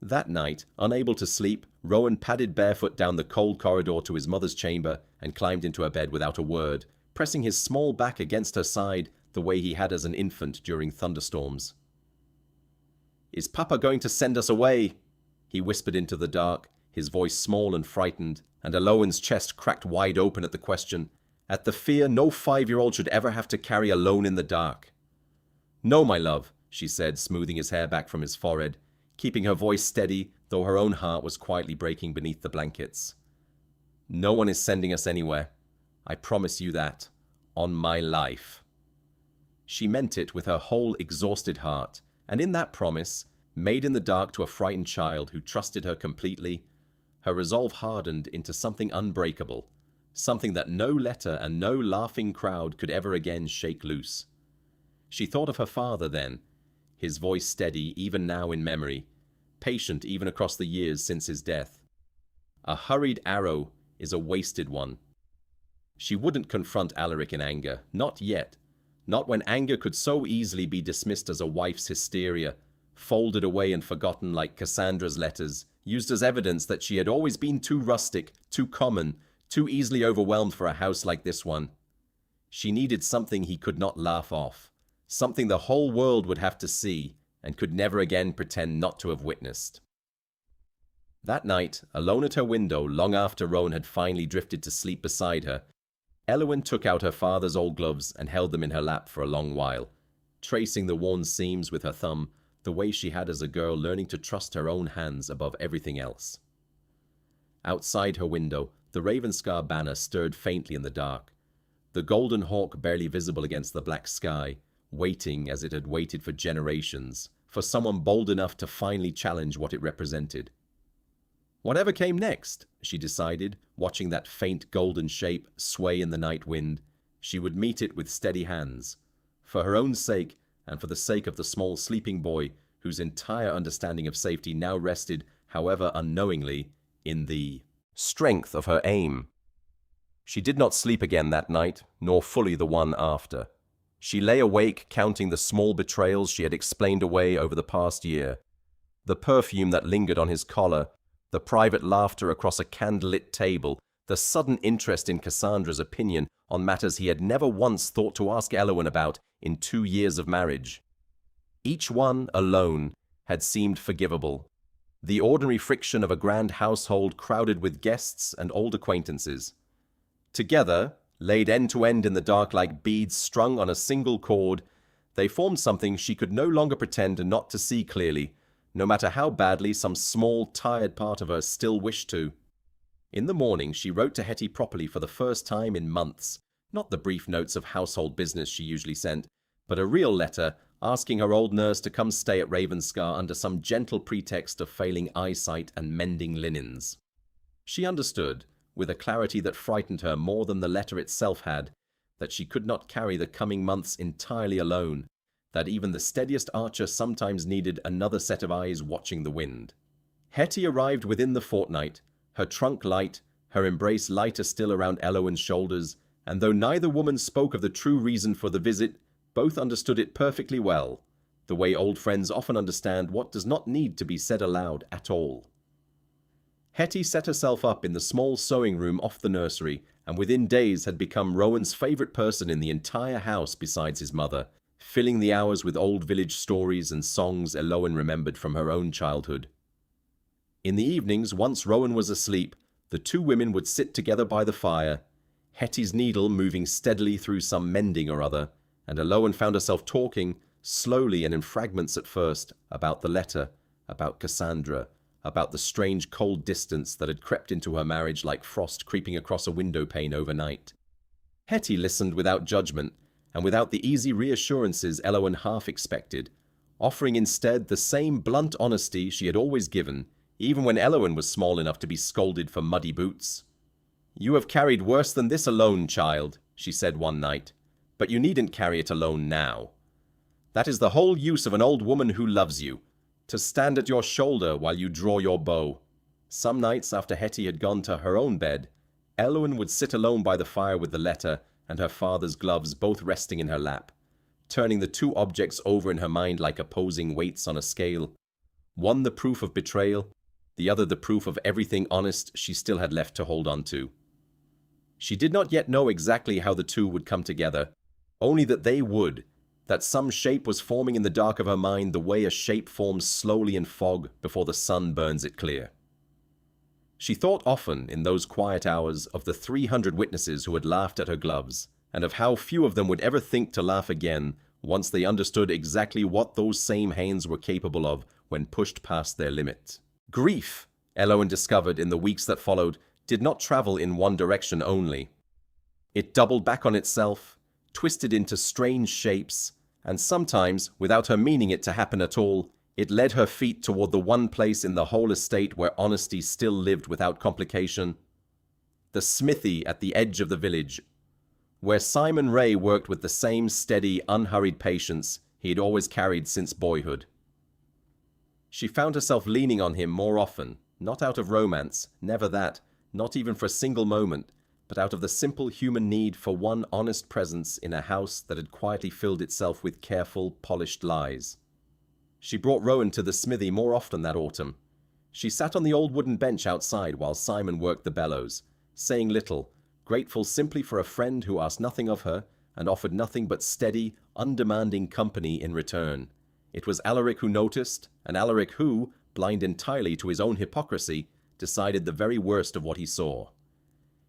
That night, unable to sleep, Rowan padded barefoot down the cold corridor to his mother's chamber and climbed into her bed without a word, pressing his small back against her side the way he had as an infant during thunderstorms. "Is Papa going to send us away?" he whispered into the dark, his voice small and frightened, and Elowen's chest cracked wide open at the question, at the fear no 5-year-old should ever have to carry alone in the dark. "No, my love," she said, smoothing his hair back from his forehead, keeping her voice steady, though her own heart was quietly breaking beneath the blankets. "No one is sending us anywhere. I promise you that. On my life." She meant it with her whole exhausted heart, and in that promise, made in the dark to a frightened child who trusted her completely, her resolve hardened into something unbreakable, something that no letter and no laughing crowd could ever again shake loose. She thought of her father then, his voice steady even now in memory, patient even across the years since his death. A hurried arrow is a wasted one. She wouldn't confront Alaric in anger, not yet, not when anger could so easily be dismissed as a wife's hysteria, folded away and forgotten like Cassandra's letters, used as evidence that she had always been too rustic, too common, too easily overwhelmed for a house like this one. She needed something he could not laugh off, something the whole world would have to see and could never again pretend not to have witnessed. That night, alone at her window long after Rowan had finally drifted to sleep beside her, Elowen took out her father's old gloves and held them in her lap for a long while, tracing the worn seams with her thumb the way she had as a girl learning to trust her own hands above everything else. Outside her window, the Ravenscar banner stirred faintly in the dark, the golden hawk barely visible against the black sky, waiting as it had waited for generations, for someone bold enough to finally challenge what it represented. Whatever came next, she decided, watching that faint golden shape sway in the night wind, she would meet it with steady hands, for her own sake and for the sake of the small sleeping boy whose entire understanding of safety now rested, however unknowingly, in the strength of her aim. She did not sleep again that night, nor fully the one after. She lay awake counting the small betrayals she had explained away over the past year, the perfume that lingered on his collar, the private laughter across a candlelit table, the sudden interest in Cassandra's opinion on matters he had never once thought to ask Elowen about in 2 years of marriage. Each one, alone, had seemed forgivable. The ordinary friction of a grand household crowded with guests and old acquaintances. Together, laid end to end in the dark like beads strung on a single cord, they formed something she could no longer pretend not to see clearly, no matter how badly some small, tired part of her still wished to. In the morning, she wrote to Hetty properly for the first time in months, not the brief notes of household business she usually sent, but a real letter asking her old nurse to come stay at Ravenscar under some gentle pretext of failing eyesight and mending linens. She understood, with a clarity that frightened her more than the letter itself had, that she could not carry the coming months entirely alone, that even the steadiest archer sometimes needed another set of eyes watching the wind. Hetty arrived within the fortnight, her trunk light, her embrace lighter still around Elowen's shoulders, and though neither woman spoke of the true reason for the visit, both understood it perfectly well, the way old friends often understand what does not need to be said aloud at all. Hetty set herself up in the small sewing room off the nursery, and within days had become Rowan's favourite person in the entire house besides his mother, filling the hours with old village stories and songs Elowen remembered from her own childhood. In the evenings, once Rowan was asleep, the two women would sit together by the fire, Hetty's needle moving steadily through some mending or other, and Elowen found herself talking, slowly and in fragments at first, about the letter, about Cassandra, about the strange cold distance that had crept into her marriage like frost creeping across a window pane overnight. Hetty listened without judgment, and without the easy reassurances Elowen half expected, offering instead the same blunt honesty she had always given, even when Elowen was small enough to be scolded for muddy boots. "You have carried worse than this alone, child," she said one night, "but you needn't carry it alone now. That is the whole use of an old woman who loves you, to stand at your shoulder while you draw your bow." Some nights after Hetty had gone to her own bed, Elowen would sit alone by the fire with the letter and her father's gloves both resting in her lap, turning the two objects over in her mind like opposing weights on a scale, one the proof of betrayal, the other the proof of everything honest she still had left to hold on to. She did not yet know exactly how the two would come together, only that they would, that some shape was forming in the dark of her mind the way a shape forms slowly in fog before the sun burns it clear. She thought often, in those quiet hours, of the 300 witnesses who had laughed at her gloves, and of how few of them would ever think to laugh again once they understood exactly what those same hands were capable of when pushed past their limit. Grief, Elowen discovered in the weeks that followed, did not travel in one direction only. It doubled back on itself, twisted into strange shapes, and sometimes, without her meaning it to happen at all, it led her feet toward the one place in the whole estate where honesty still lived without complication. The smithy at the edge of the village, where Simon Ray worked with the same steady, unhurried patience he had always carried since boyhood. She found herself leaning on him more often, not out of romance, never that, not even for a single moment, but out of the simple human need for one honest presence in a house that had quietly filled itself with careful, polished lies. She brought Rowan to the smithy more often that autumn. She sat on the old wooden bench outside while Simon worked the bellows, saying little, grateful simply for a friend who asked nothing of her and offered nothing but steady, undemanding company in return. It was Alaric who noticed, and Alaric who, blind entirely to his own hypocrisy, decided the very worst of what he saw.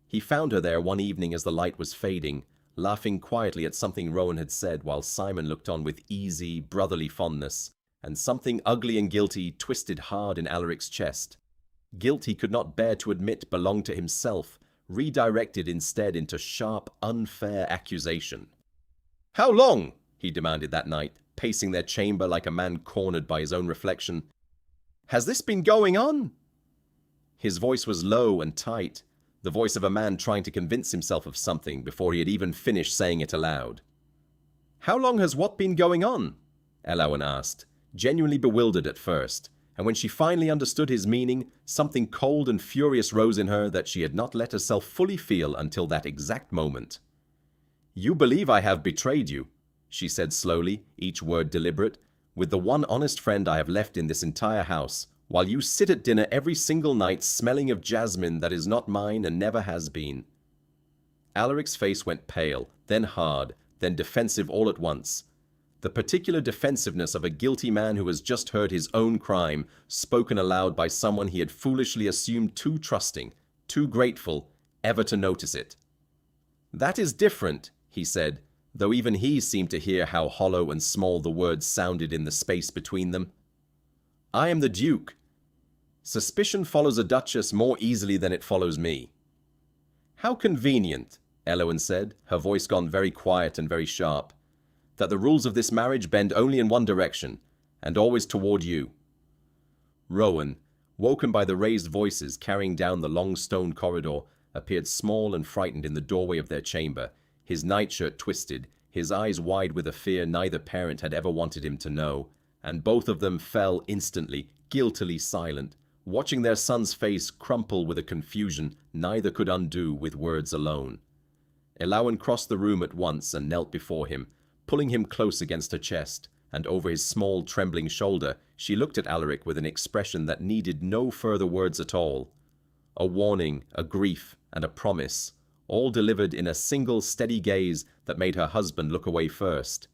He found her there one evening as the light was fading, laughing quietly at something Rowan had said while Simon looked on with easy, brotherly fondness, and something ugly and guilty twisted hard in Alaric's chest. Guilt he could not bear to admit belonged to himself, redirected instead into sharp, unfair accusation. "How long?" he demanded that night, pacing their chamber like a man cornered by his own reflection. "Has this been going on?" His voice was low and tight, the voice of a man trying to convince himself of something before he had even finished saying it aloud. "How long has what been going on?" Elowen asked, genuinely bewildered at first, and when she finally understood his meaning, something cold and furious rose in her that she had not let herself fully feel until that exact moment. "You believe I have betrayed you," she said slowly, each word deliberate, "with the one honest friend I have left in this entire house, while you sit at dinner every single night smelling of jasmine that is not mine and never has been." Alaric's face went pale, then hard, then defensive all at once. The particular defensiveness of a guilty man who has just heard his own crime spoken aloud by someone he had foolishly assumed too trusting, too grateful, ever to notice it. "That is different," he said, though even he seemed to hear how hollow and small the words sounded in the space between them. "I am the Duke. Suspicion follows a Duchess more easily than it follows me." "How convenient," Elowen said, her voice gone very quiet and very sharp, "that the rules of this marriage bend only in one direction, and always toward you." Rowan, woken by the raised voices carrying down the long stone corridor, appeared small and frightened in the doorway of their chamber, his nightshirt twisted, his eyes wide with a fear neither parent had ever wanted him to know, and both of them fell instantly, guiltily silent, watching their son's face crumple with a confusion neither could undo with words alone. Elowen crossed the room at once and knelt before him, pulling him close against her chest, and over his small, trembling shoulder she looked at Alaric with an expression that needed no further words at all. A warning, a grief, and a promise, all delivered in a single steady gaze that made her husband look away first.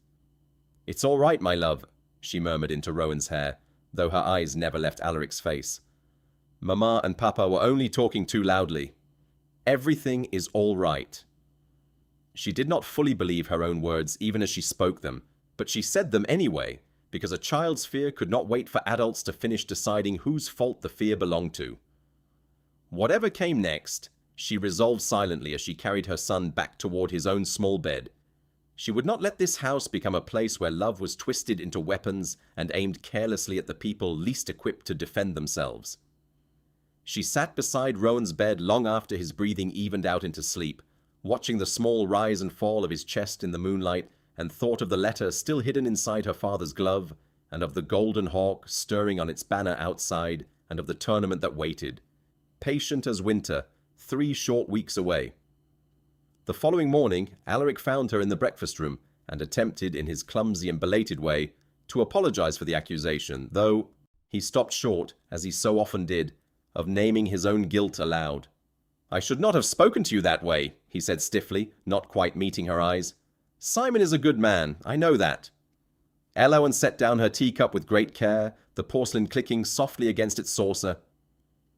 "It's all right, my love," she murmured into Rowan's hair, though her eyes never left Alaric's face. "Mama and Papa were only talking too loudly. Everything is all right." She did not fully believe her own words even as she spoke them, but she said them anyway, because a child's fear could not wait for adults to finish deciding whose fault the fear belonged to. Whatever came next, she resolved silently as she carried her son back toward his own small bed. She would not let this house become a place where love was twisted into weapons and aimed carelessly at the people least equipped to defend themselves. She sat beside Rowan's bed long after his breathing evened out into sleep, watching the small rise and fall of his chest in the moonlight, and thought of the letter still hidden inside her father's glove, and of the golden hawk stirring on its banner outside, and of the tournament that waited, patient as winter, 3 short weeks away. The following morning, Alaric found her in the breakfast room, and attempted, in his clumsy and belated way, to apologize for the accusation, though he stopped short, as he so often did, of naming his own guilt aloud. "I should not have spoken to you that way," he said stiffly, not quite meeting her eyes. "Simon is a good man, I know that." Elowen set down her teacup with great care, the porcelain clicking softly against its saucer.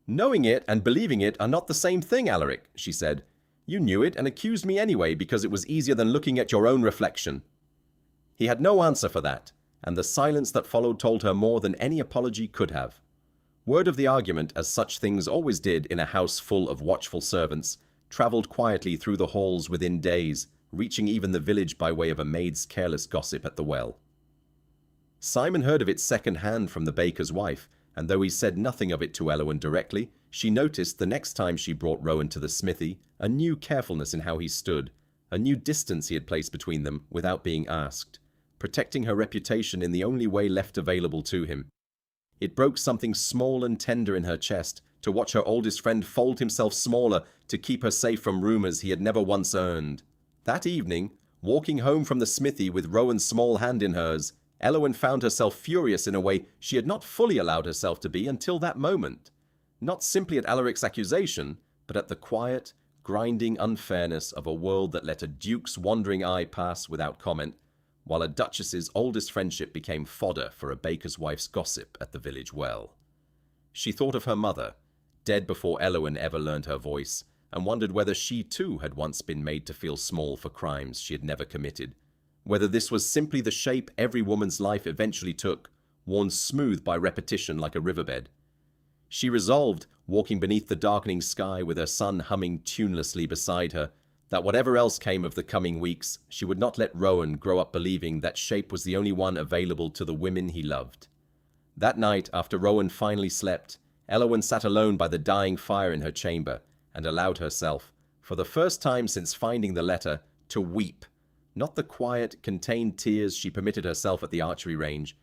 "Knowing it and believing it are not the same thing, Alaric," she said. "You knew it and accused me anyway because it was easier than looking at your own reflection." He had no answer for that, and the silence that followed told her more than any apology could have. Word of the argument, as such things always did in a house full of watchful servants, travelled quietly through the halls within days, reaching even the village by way of a maid's careless gossip at the well. Simon heard of it second-hand from the baker's wife, and though he said nothing of it to Elowen directly, she noticed the next time she brought Rowan to the smithy a new carefulness in how he stood, a new distance he had placed between them without being asked, protecting her reputation in the only way left available to him. It broke something small and tender in her chest to watch her oldest friend fold himself smaller to keep her safe from rumors he had never once earned. That evening, walking home from the smithy with Rowan's small hand in hers, Elowen found herself furious in a way she had not fully allowed herself to be until that moment. Not simply at Alaric's accusation, but at the quiet, grinding unfairness of a world that let a duke's wandering eye pass without comment, while a duchess's oldest friendship became fodder for a baker's wife's gossip at the village well. She thought of her mother, dead before Elowen ever learned her voice, and wondered whether she too had once been made to feel small for crimes she had never committed, whether this was simply the shape every woman's life eventually took, worn smooth by repetition like a riverbed. She resolved, walking beneath the darkening sky with her son humming tunelessly beside her, that whatever else came of the coming weeks, she would not let Rowan grow up believing that shape was the only one available to the women he loved. That night, after Rowan finally slept, Elowen sat alone by the dying fire in her chamber, and allowed herself, for the first time since finding the letter, to weep, not the quiet, contained tears she permitted herself at the archery range,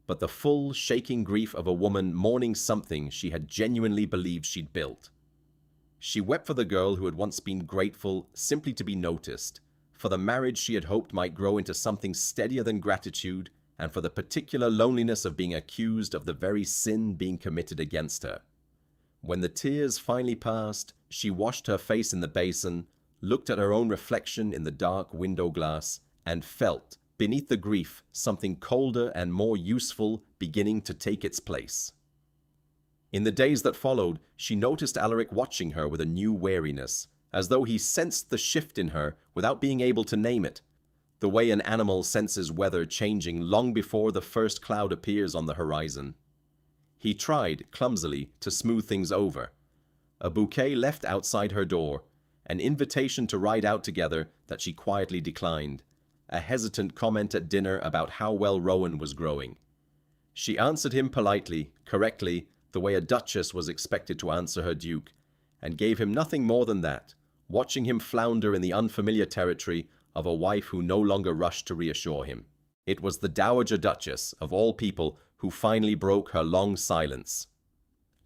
but the full, shaking grief of a woman mourning something she had genuinely believed she'd built. She wept for the girl who had once been grateful simply to be noticed, for the marriage she had hoped might grow into something steadier than gratitude, and for the particular loneliness of being accused of the very sin being committed against her. When the tears finally passed, she washed her face in the basin, looked at her own reflection in the dark window glass, and felt, beneath the grief, something colder and more useful beginning to take its place. In the days that followed, she noticed Alaric watching her with a new wariness, as though he sensed the shift in her without being able to name it, the way an animal senses weather changing long before the first cloud appears on the horizon. He tried, clumsily, to smooth things over. A bouquet left outside her door, an invitation to ride out together that she quietly declined, a hesitant comment at dinner about how well Rowan was growing. She answered him politely, correctly, the way a duchess was expected to answer her duke, and gave him nothing more than that, watching him flounder in the unfamiliar territory of a wife who no longer rushed to reassure him. It was the Dowager Duchess, of all people, who finally broke her long silence.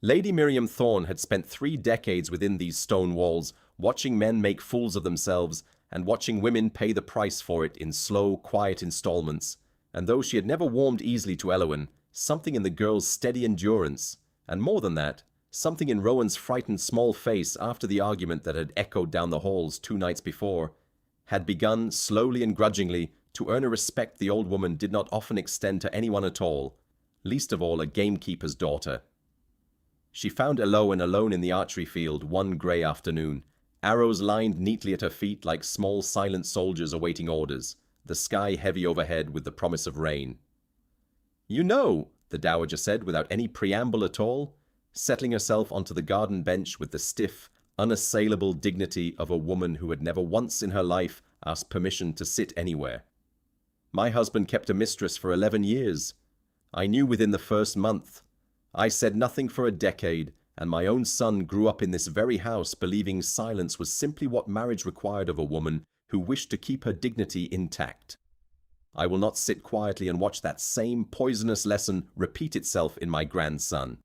Lady Miriam Thorne had spent 3 decades within these stone walls, watching men make fools of themselves and watching women pay the price for it in slow, quiet installments, and though she had never warmed easily to Eowyn, something in the girl's steady endurance, and more than that, something in Rowan's frightened small face after the argument that had echoed down the halls 2 nights before, had begun, slowly and grudgingly, to earn a respect the old woman did not often extend to anyone at all, least of all a gamekeeper's daughter. She found Eowyn alone in the archery field one grey afternoon, arrows lined neatly at her feet like small silent soldiers awaiting orders, the sky heavy overhead with the promise of rain. "You know," the dowager said without any preamble at all, settling herself onto the garden bench with the stiff, unassailable dignity of a woman who had never once in her life asked permission to sit anywhere. "My husband kept a mistress for 11 years. I knew within the first month. I said nothing for a decade, and my own son grew up in this very house believing silence was simply what marriage required of a woman who wished to keep her dignity intact. I will not sit quietly and watch that same poisonous lesson repeat itself in my grandson."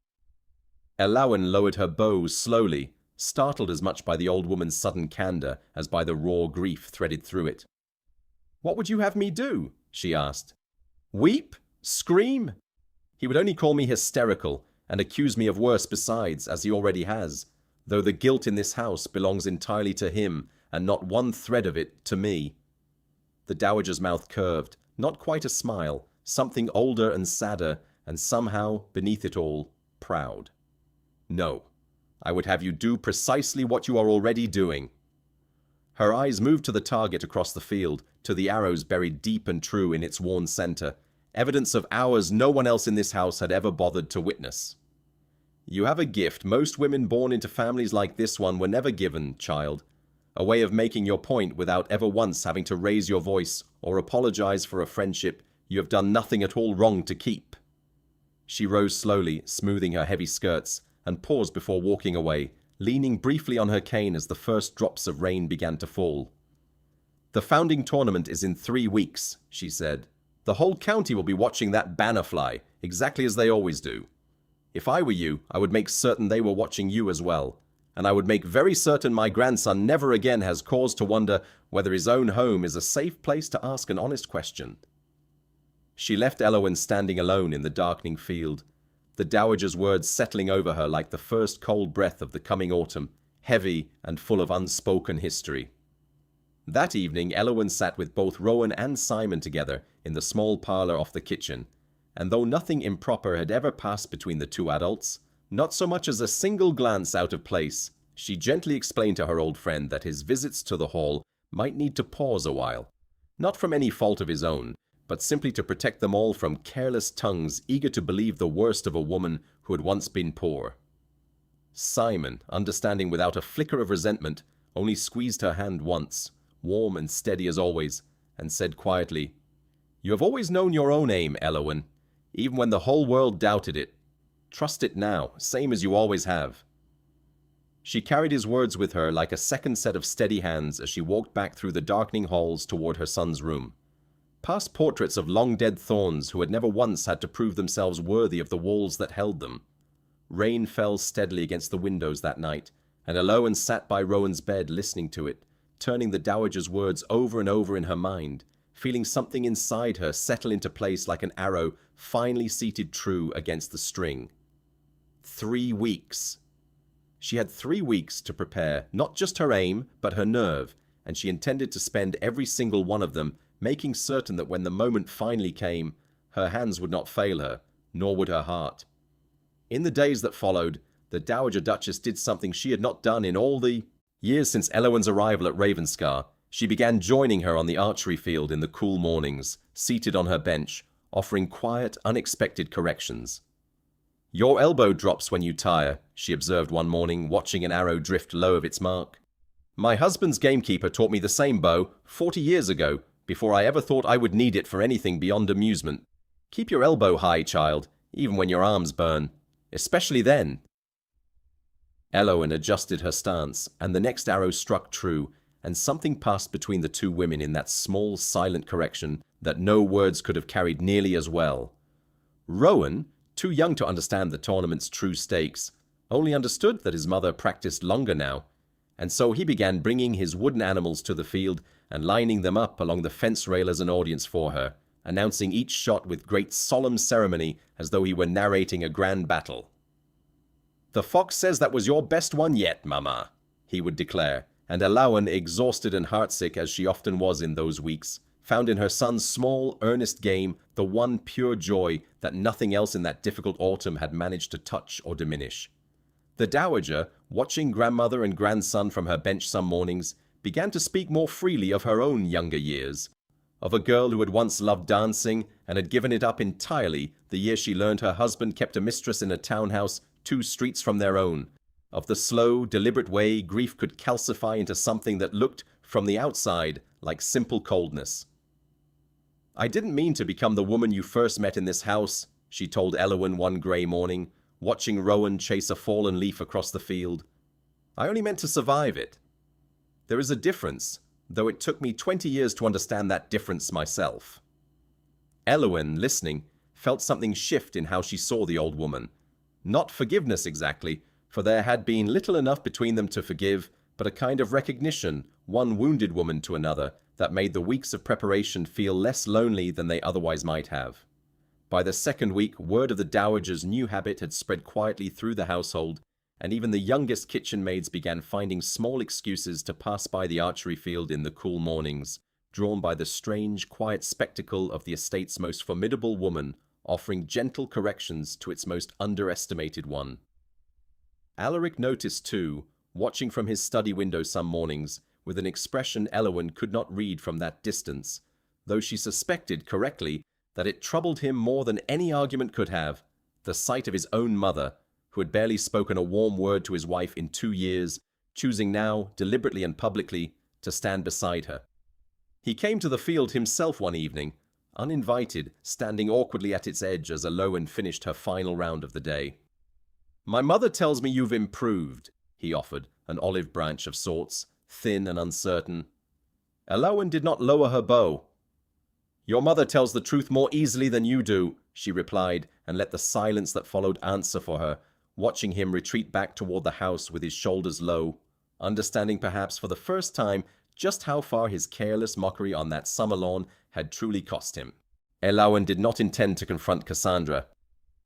Eowyn lowered her bow slowly, startled as much by the old woman's sudden candor as by the raw grief threaded through it. "What would you have me do?" she asked. "Weep? Scream? He would only call me hysterical and accuse me of worse besides, as he already has, though the guilt in this house belongs entirely to him and not one thread of it to me." The dowager's mouth curved, not quite a smile, something older and sadder, and somehow, beneath it all, proud. "No, I would have you do precisely what you are already doing." Her eyes moved to the target across the field, to the arrows buried deep and true in its worn center, evidence of hours no one else in this house had ever bothered to witness. "You have a gift most women born into families like this one were never given, child. A way of making your point without ever once having to raise your voice or apologize for a friendship you have done nothing at all wrong to keep." She rose slowly, smoothing her heavy skirts, and paused before walking away, leaning briefly on her cane as the first drops of rain began to fall. "The founding tournament is in 3 weeks, she said. "The whole county will be watching that banner fly, exactly as they always do. If I were you, I would make certain they were watching you as well, and I would make very certain my grandson never again has cause to wonder whether his own home is a safe place to ask an honest question." She left Eowyn standing alone in the darkening field, the dowager's words settling over her like the first cold breath of the coming autumn, heavy and full of unspoken history. That evening, Eowyn sat with both Rowan and Simon together in the small parlor off the kitchen, and though nothing improper had ever passed between the 2 adults, not so much as a single glance out of place, she gently explained to her old friend that his visits to the hall might need to pause a while, not from any fault of his own, but simply to protect them all from careless tongues eager to believe the worst of a woman who had once been poor. Simon, understanding without a flicker of resentment, only squeezed her hand once, warm and steady as always, and said quietly, "You have always known your own aim, Eowyn, even when the whole world doubted it. Trust it now, same as you always have." She carried his words with her like a second set of steady hands as she walked back through the darkening halls toward her son's room, past portraits of long-dead Thorns who had never once had to prove themselves worthy of the walls that held them. Rain fell steadily against the windows that night, and Eowyn sat by Rowan's bed listening to it, turning the dowager's words over and over in her mind, feeling something inside her settle into place like an arrow finally seated true against the string. 3 weeks. She had 3 weeks to prepare not just her aim, but her nerve, and she intended to spend every single one of them making certain that when the moment finally came, her hands would not fail her, nor would her heart. In the days that followed, the Dowager Duchess did something she had not done in all the years since Elowen's arrival at Ravenscar. She began joining her on the archery field in the cool mornings, seated on her bench, offering quiet, unexpected corrections. "Your elbow drops when you tire," she observed one morning, watching an arrow drift low of its mark. "My husband's gamekeeper taught me the same bow 40 years ago, before I ever thought I would need it for anything beyond amusement. Keep your elbow high, child, even when your arms burn. Especially then." Elowen adjusted her stance, and the next arrow struck true, and something passed between the two women in that small, silent correction that no words could have carried nearly as well. Rowan, too young to understand the tournament's true stakes, only understood that his mother practiced longer now, and so he began bringing his wooden animals to the field and lining them up along the fence rail as an audience for her, announcing each shot with great solemn ceremony as though he were narrating a grand battle. "The fox says that was your best one yet, Mama," he would declare, and Elowen, exhausted and heartsick as she often was in those weeks, found in her son's small, earnest game the one pure joy that nothing else in that difficult autumn had managed to touch or diminish. The Dowager, watching grandmother and grandson from her bench some mornings, began to speak more freely of her own younger years, of a girl who had once loved dancing and had given it up entirely the year she learned her husband kept a mistress in a townhouse 2 streets from their own, of the slow, deliberate way grief could calcify into something that looked, from the outside, like simple coldness. "I didn't mean to become the woman you first met in this house," she told Elowen one grey morning, watching Rowan chase a fallen leaf across the field. "I only meant to survive it. There is a difference, though it took me 20 years to understand that difference myself." Elowen, listening, felt something shift in how she saw the old woman. Not forgiveness exactly, for there had been little enough between them to forgive, but a kind of recognition, one wounded woman to another, that made the weeks of preparation feel less lonely than they otherwise might have. By the second week, word of the Dowager's new habit had spread quietly through the household, and even the youngest kitchen maids began finding small excuses to pass by the archery field in the cool mornings, drawn by the strange, quiet spectacle of the estate's most formidable woman offering gentle corrections to its most underestimated one. Alaric noticed, too, watching from his study window some mornings, with an expression Elowen could not read from that distance, though she suspected correctly that it troubled him more than any argument could have, the sight of his own mother, who had barely spoken a warm word to his wife in 2 years, choosing now, deliberately and publicly, to stand beside her. He came to the field himself one evening, uninvited, standing awkwardly at its edge as Elowen finished her final round of the day. "My mother tells me you've improved," he offered, an olive branch of sorts, thin and uncertain. Elowen did not lower her bow. "Your mother tells the truth more easily than you do," she replied, and let the silence that followed answer for her, watching him retreat back toward the house with his shoulders low, understanding perhaps for the first time just how far his careless mockery on that summer lawn had truly cost him. Elowen did not intend to confront Cassandra.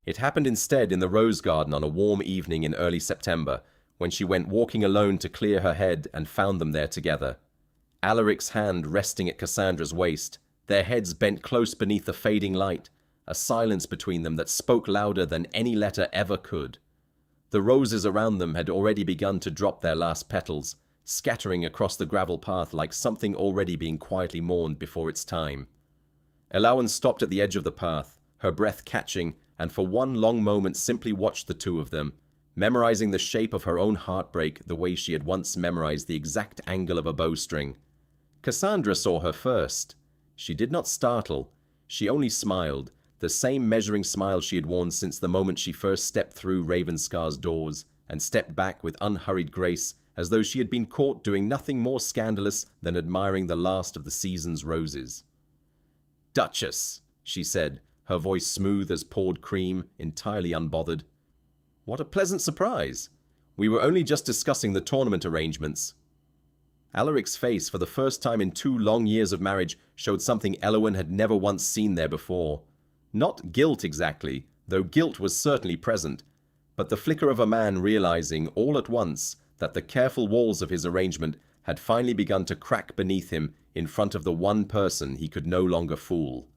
It happened instead in the rose garden on a warm evening in early September, when she went walking alone to clear her head and found them there together. Alaric's hand resting at Cassandra's waist, their heads bent close beneath the fading light, a silence between them that spoke louder than any letter ever could. The roses around them had already begun to drop their last petals, scattering across the gravel path like something already being quietly mourned before its time. Elowen stopped at the edge of the path, her breath catching, and for one long moment simply watched the two of them, memorizing the shape of her own heartbreak the way she had once memorized the exact angle of a bowstring. Cassandra saw her first. She did not startle. She only smiled, the same measuring smile she had worn since the moment she first stepped through Ravenscar's doors, and stepped back with unhurried grace, as though she had been caught doing nothing more scandalous than admiring the last of the season's roses. "Duchess," she said, her voice smooth as poured cream, entirely unbothered. "What a pleasant surprise. We were only just discussing the tournament arrangements." Alaric's face, for the first time in 2 long years of marriage, showed something Elowen had never once seen there before. Not guilt exactly, though guilt was certainly present, but the flicker of a man realizing all at once that the careful walls of his arrangement had finally begun to crack beneath him in front of the one person he could no longer fool.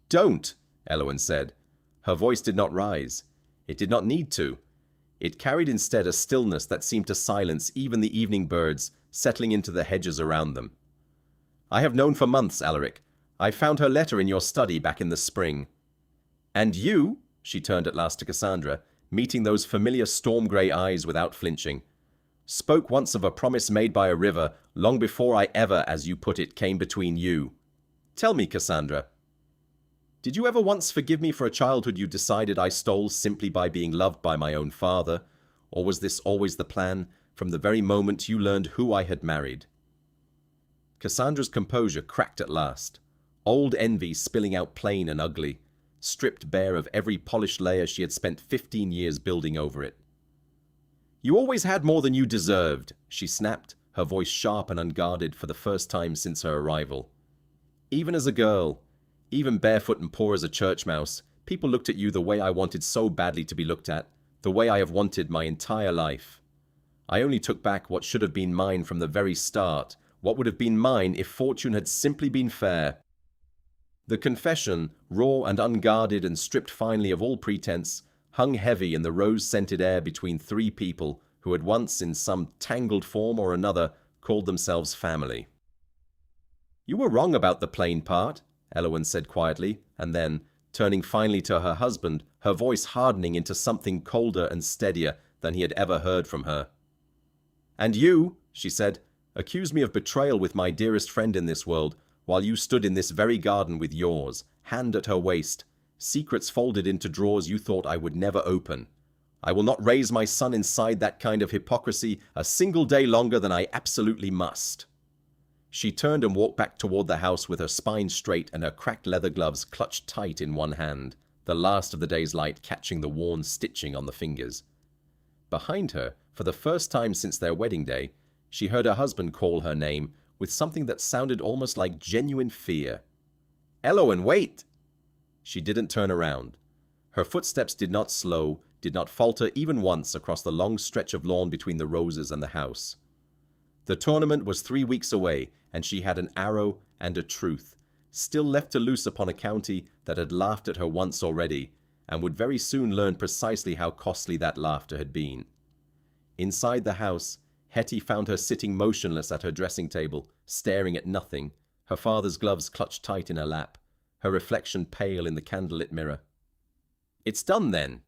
"Don't," Elowen said. Her voice did not rise. It did not need to. It carried instead a stillness that seemed to silence even the evening birds settling into the hedges around them. "I have known for months, Alaric. I found her letter in your study back in the spring." "And you," she turned at last to Cassandra, meeting those familiar storm-grey eyes without flinching, "spoke once of a promise made by a river long before I ever, as you put it, came between you. Tell me, Cassandra, did you ever once forgive me for a childhood you decided I stole simply by being loved by my own father, or was this always the plan from the very moment you learned who I had married?" Cassandra's composure cracked at last, old envy spilling out plain and ugly, stripped bare of every polished layer she had spent 15 years building over it. "You always had more than you deserved," she snapped, her voice sharp and unguarded for the first time since her arrival. "Even as a girl, even barefoot and poor as a church mouse, people looked at you the way I wanted so badly to be looked at, the way I have wanted my entire life. I only took back what should have been mine from the very start, what would have been mine if fortune had simply been fair." The confession, raw and unguarded and stripped finally of all pretense, hung heavy in the rose-scented air between three people who had once, in some tangled form or another, called themselves family. "You were wrong about the plain part," Elowen said quietly, and then, turning finally to her husband, her voice hardening into something colder and steadier than he had ever heard from her. "And you," she said, "accused me of betrayal with my dearest friend in this world, while you stood in this very garden with yours, hand at her waist, secrets folded into drawers you thought I would never open. I will not raise my son inside that kind of hypocrisy a single day longer than I absolutely must." She turned and walked back toward the house with her spine straight and her cracked leather gloves clutched tight in one hand, the last of the day's light catching the worn stitching on the fingers. Behind her, for the first time since their wedding day, she heard her husband call her name with something that sounded almost like genuine fear. "Elowen, wait!" She didn't turn around. Her footsteps did not slow, did not falter even once across the long stretch of lawn between the roses and the house. The tournament was 3 weeks away, and she had an arrow and a truth, still left to loose upon a county that had laughed at her once already, and would very soon learn precisely how costly that laughter had been. Inside the house, Hetty found her sitting motionless at her dressing table, staring at nothing, her father's gloves clutched tight in her lap, her reflection pale in the candlelit mirror. "It's done then,"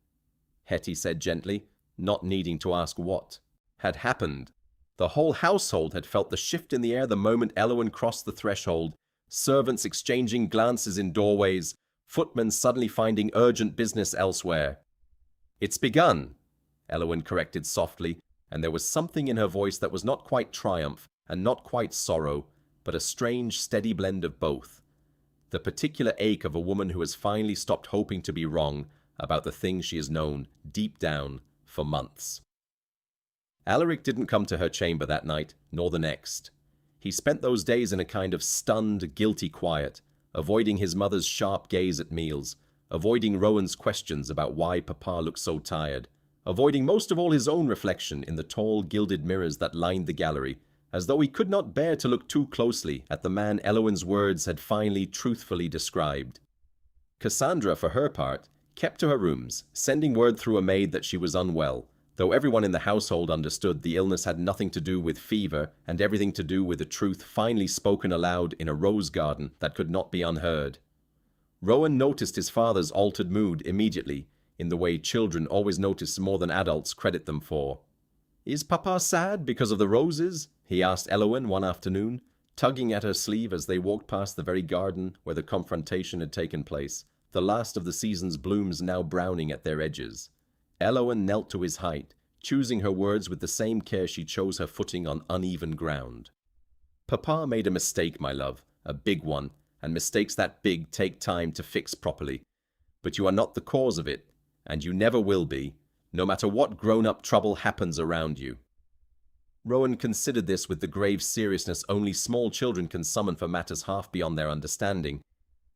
Hetty said gently, not needing to ask what had happened. The whole household had felt the shift in the air the moment Elowen crossed the threshold, servants exchanging glances in doorways, footmen suddenly finding urgent business elsewhere. "It's begun," Elowen corrected softly, and there was something in her voice that was not quite triumph and not quite sorrow, but a strange, steady blend of both. The particular ache of a woman who has finally stopped hoping to be wrong about the thing she has known, deep down, for months. Alaric didn't come to her chamber that night, nor the next. He spent those days in a kind of stunned, guilty quiet, avoiding his mother's sharp gaze at meals, avoiding Rowan's questions about why Papa looked so tired, avoiding most of all his own reflection in the tall, gilded mirrors that lined the gallery, as though he could not bear to look too closely at the man Elowen's words had finally truthfully described. Cassandra, for her part, kept to her rooms, sending word through a maid that she was unwell, though everyone in the household understood the illness had nothing to do with fever and everything to do with the truth finally spoken aloud in a rose garden that could not be unheard. Rowan noticed his father's altered mood immediately, in the way children always notice more than adults credit them for. "Is Papa sad because of the roses?" he asked Elowen one afternoon, tugging at her sleeve as they walked past the very garden where the confrontation had taken place, the last of the season's blooms now browning at their edges. Elowen knelt to his height, choosing her words with the same care she chose her footing on uneven ground. "Papa made a mistake, my love, a big one, and mistakes that big take time to fix properly. But you are not the cause of it, and you never will be, no matter what grown-up trouble happens around you." Rowan considered this with the grave seriousness only small children can summon for matters half beyond their understanding,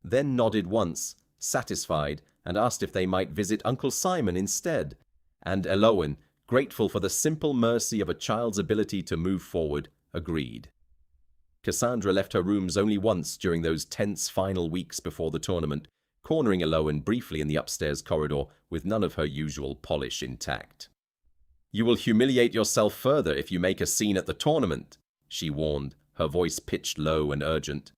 then nodded once, satisfied, and asked if they might visit Uncle Simon instead, and Elowen, grateful for the simple mercy of a child's ability to move forward, agreed. Cassandra left her rooms only once during those tense final weeks before the tournament, cornering Elowen briefly in the upstairs corridor with none of her usual polish intact. "You will humiliate yourself further if you make a scene at the tournament," she warned, her voice pitched low and urgent.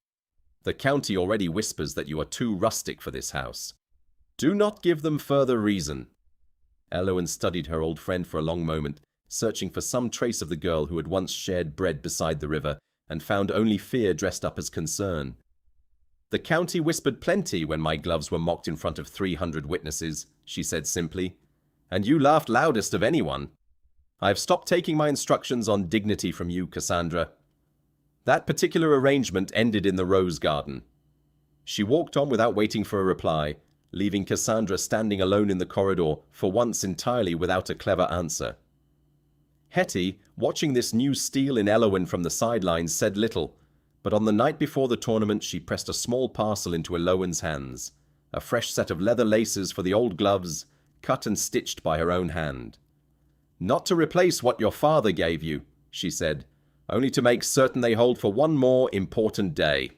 "The county already whispers that you are too rustic for this house. Do not give them further reason." Elowen studied her old friend for a long moment, searching for some trace of the girl who had once shared bread beside the river, and found only fear dressed up as concern. "The county whispered plenty when my gloves were mocked in front of 300 witnesses," she said simply. "And you laughed loudest of anyone. I have stopped taking my instructions on dignity from you, Cassandra." That particular arrangement ended in the rose garden. She walked on without waiting for a reply, leaving Cassandra standing alone in the corridor, for once entirely without a clever answer. Hetty, watching this new steal in Elowen from the sidelines, said little, but on the night before the tournament she pressed a small parcel into Elowen's hands, a fresh set of leather laces for the old gloves, cut and stitched by her own hand. "Not to replace what your father gave you," she said, "only to make certain they hold for one more important day."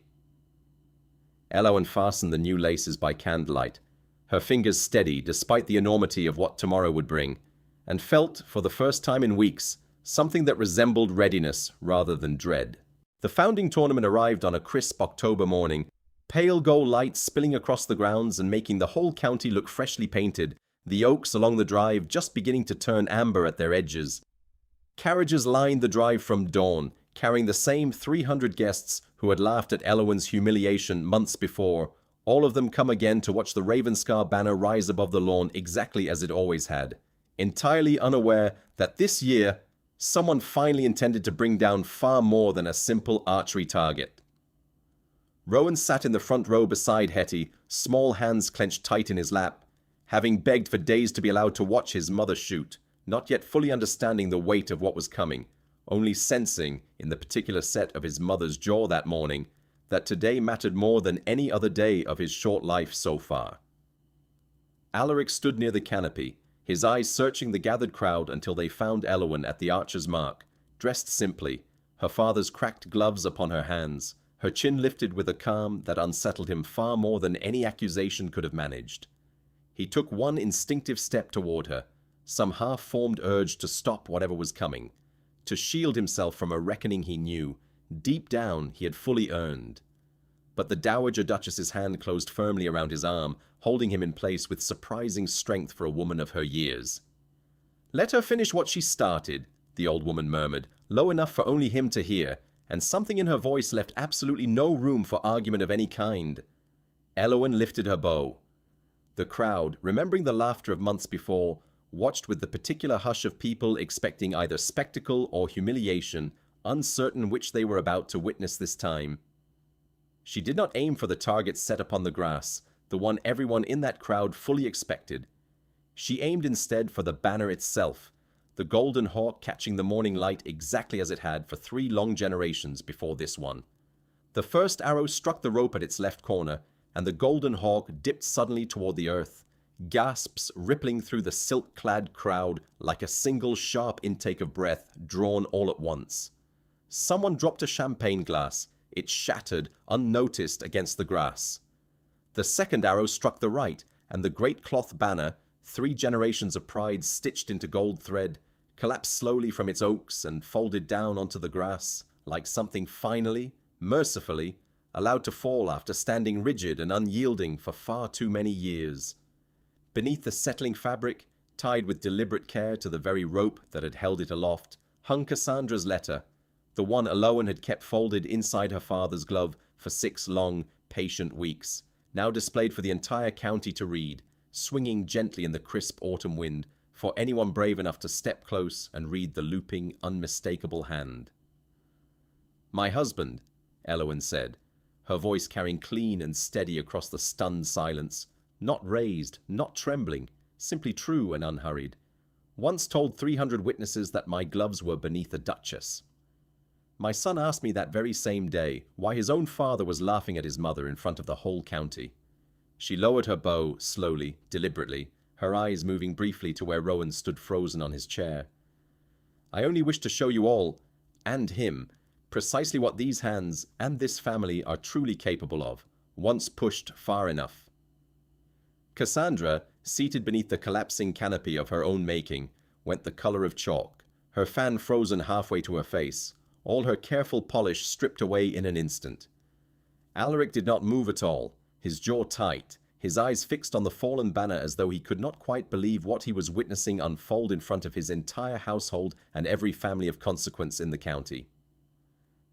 Elowen fastened the new laces by candlelight, her fingers steady despite the enormity of what tomorrow would bring, and felt, for the first time in weeks, something that resembled readiness rather than dread. The founding tournament arrived on a crisp October morning, pale gold light spilling across the grounds and making the whole county look freshly painted, the oaks along the drive just beginning to turn amber at their edges. Carriages lined the drive from dawn, carrying the same 300 guests who had laughed at Elowen's humiliation months before, all of them come again to watch the Ravenscar banner rise above the lawn exactly as it always had, entirely unaware that this year someone finally intended to bring down far more than a simple archery target. Rowan sat in the front row beside Hetty, small hands clenched tight in his lap, having begged for days to be allowed to watch his mother shoot, not yet fully understanding the weight of what was coming, only sensing, in the particular set of his mother's jaw that morning, that today mattered more than any other day of his short life so far. Alaric stood near the canopy, his eyes searching the gathered crowd until they found Elowen at the archer's mark, dressed simply, her father's cracked gloves upon her hands, her chin lifted with a calm that unsettled him far more than any accusation could have managed. He took one instinctive step toward her, some half-formed urge to stop whatever was coming, to shield himself from a reckoning he knew, deep down, he had fully earned. But the Dowager Duchess's hand closed firmly around his arm, holding him in place with surprising strength for a woman of her years. "Let her finish what she started," the old woman murmured, low enough for only him to hear, and something in her voice left absolutely no room for argument of any kind. Elowen lifted her bow. The crowd, remembering the laughter of months before, watched with the particular hush of people expecting either spectacle or humiliation, uncertain which they were about to witness this time. She did not aim for the target set upon the grass, the one everyone in that crowd fully expected. She aimed instead for the banner itself, the golden hawk catching the morning light exactly as it had for 3 long generations before this one. The first arrow struck the rope at its left corner, and the golden hawk dipped suddenly toward the earth, gasps rippling through the silk-clad crowd like a single sharp intake of breath drawn all at once. Someone dropped a champagne glass. It shattered, unnoticed, against the grass. The second arrow struck the right, and the great cloth banner, 3 generations of pride stitched into gold thread, collapsed slowly from its oaks and folded down onto the grass, like something finally, mercifully, allowed to fall after standing rigid and unyielding for far too many years. Beneath the settling fabric, tied with deliberate care to the very rope that had held it aloft, hung Cassandra's letter, the one Elowen had kept folded inside her father's glove for 6 long, patient weeks, now displayed for the entire county to read, swinging gently in the crisp autumn wind, for anyone brave enough to step close and read the looping, unmistakable hand. "My husband," Elowen said, her voice carrying clean and steady across the stunned silence, not raised, not trembling, simply true and unhurried, once told 300 witnesses that my gloves were beneath a duchess. My son asked me that very same day why his own father was laughing at his mother in front of the whole county. She lowered her bow, slowly, deliberately, her eyes moving briefly to where Rowan stood frozen on his chair. "I only wish to show you all, and him, precisely what these hands and this family are truly capable of, once pushed far enough. Cassandra, seated beneath the collapsing canopy of her own making, went the color of chalk, her fan frozen halfway to her face, all her careful polish stripped away in an instant. Alaric did not move at all, his jaw tight, his eyes fixed on the fallen banner as though he could not quite believe what he was witnessing unfold in front of his entire household and every family of consequence in the county.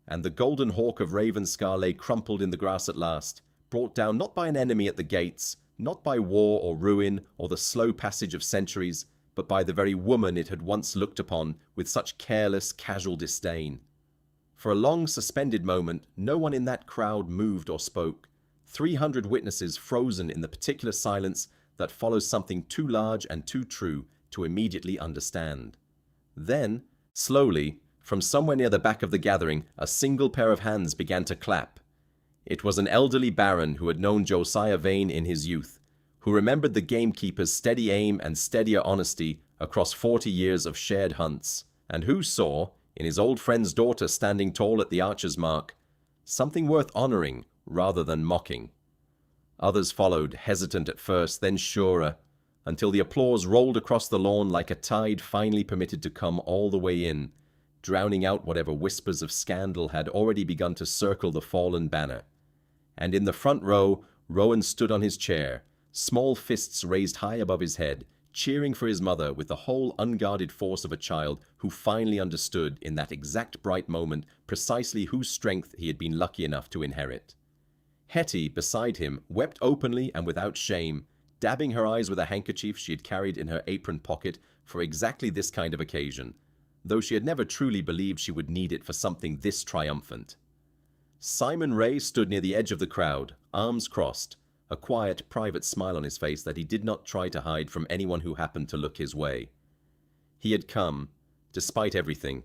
And the golden hawk of Ravenscar lay crumpled in the grass at last, brought down not by an enemy at the gates, not by war or ruin or the slow passage of centuries, but by the very woman it had once looked upon with such careless, casual disdain. For a long suspended moment, no one in that crowd moved or spoke, 300 witnesses frozen in the particular silence that follows something too large and too true to immediately understand. Then, slowly, from somewhere near the back of the gathering, a single pair of hands began to clap. It was an elderly baron who had known Josiah Vane in his youth, who remembered the gamekeeper's steady aim and steadier honesty across 40 years of shared hunts, and who saw, in his old friend's daughter standing tall at the archer's mark, something worth honoring rather than mocking. Others followed, hesitant at first, then surer, until the applause rolled across the lawn like a tide finally permitted to come all the way in, drowning out whatever whispers of scandal had already begun to circle the fallen banner. And in the front row, Rowan stood on his chair, small fists raised high above his head, cheering for his mother with the whole unguarded force of a child who finally understood in that exact bright moment precisely whose strength he had been lucky enough to inherit. Hetty, beside him, wept openly and without shame, dabbing her eyes with a handkerchief she had carried in her apron pocket for exactly this kind of occasion, though she had never truly believed she would need it for something this triumphant. Simon Ray stood near the edge of the crowd, arms crossed, a quiet, private smile on his face that he did not try to hide from anyone who happened to look his way. He had come, despite everything,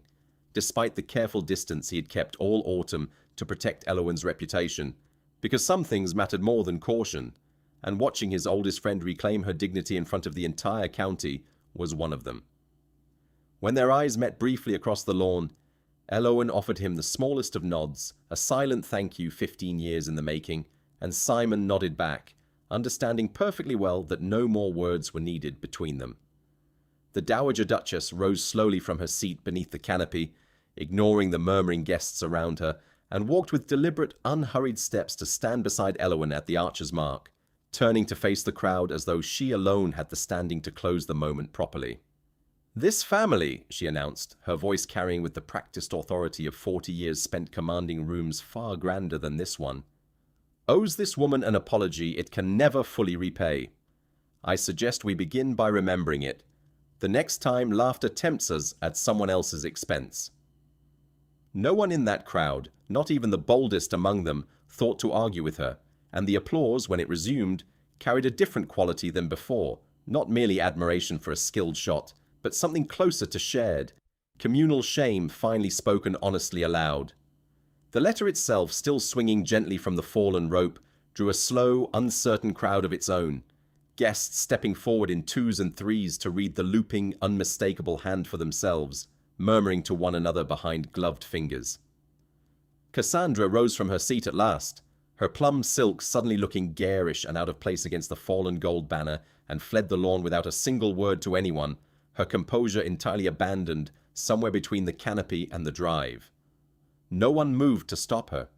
despite the careful distance he had kept all autumn to protect Elowen's reputation, because some things mattered more than caution, and watching his oldest friend reclaim her dignity in front of the entire county was one of them. When their eyes met briefly across the lawn, Elowen offered him the smallest of nods, a silent thank you 15 years in the making, and Simon nodded back, understanding perfectly well that no more words were needed between them. The Dowager Duchess rose slowly from her seat beneath the canopy, ignoring the murmuring guests around her, and walked with deliberate, unhurried steps to stand beside Elowen at the archer's mark, turning to face the crowd as though she alone had the standing to close the moment properly. "This family," she announced, her voice carrying with the practiced authority of 40 years spent commanding rooms far grander than this one, "owes this woman an apology it can never fully repay. I suggest we begin by remembering it, the next time laughter tempts us at someone else's expense." No one in that crowd, not even the boldest among them, thought to argue with her, and the applause, when it resumed, carried a different quality than before, not merely admiration for a skilled shot, but something closer to shared, communal shame finally spoken honestly aloud. The letter itself, still swinging gently from the fallen rope, drew a slow, uncertain crowd of its own, guests stepping forward in twos and threes to read the looping, unmistakable hand for themselves, murmuring to one another behind gloved fingers. Cassandra rose from her seat at last, her plum silk suddenly looking garish and out of place against the fallen gold banner, and fled the lawn without a single word to anyone, her composure entirely abandoned somewhere between the canopy and the drive. No one moved to stop her.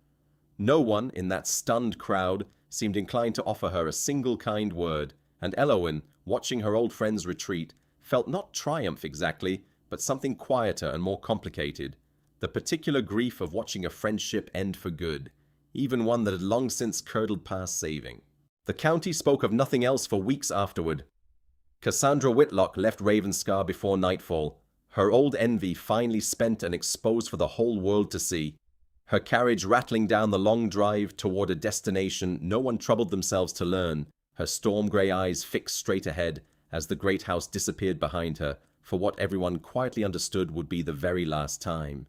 No one in that stunned crowd seemed inclined to offer her a single kind word, and Elowen, watching her old friends retreat, felt not triumph exactly, but something quieter and more complicated, the particular grief of watching a friendship end for good, even one that had long since curdled past saving. The county spoke of nothing else for weeks afterward. Cassandra Whitlock left Ravenscar before nightfall, her old envy finally spent and exposed for the whole world to see, her carriage rattling down the long drive toward a destination no one troubled themselves to learn, her storm-grey eyes fixed straight ahead as the great house disappeared behind her for what everyone quietly understood would be the very last time.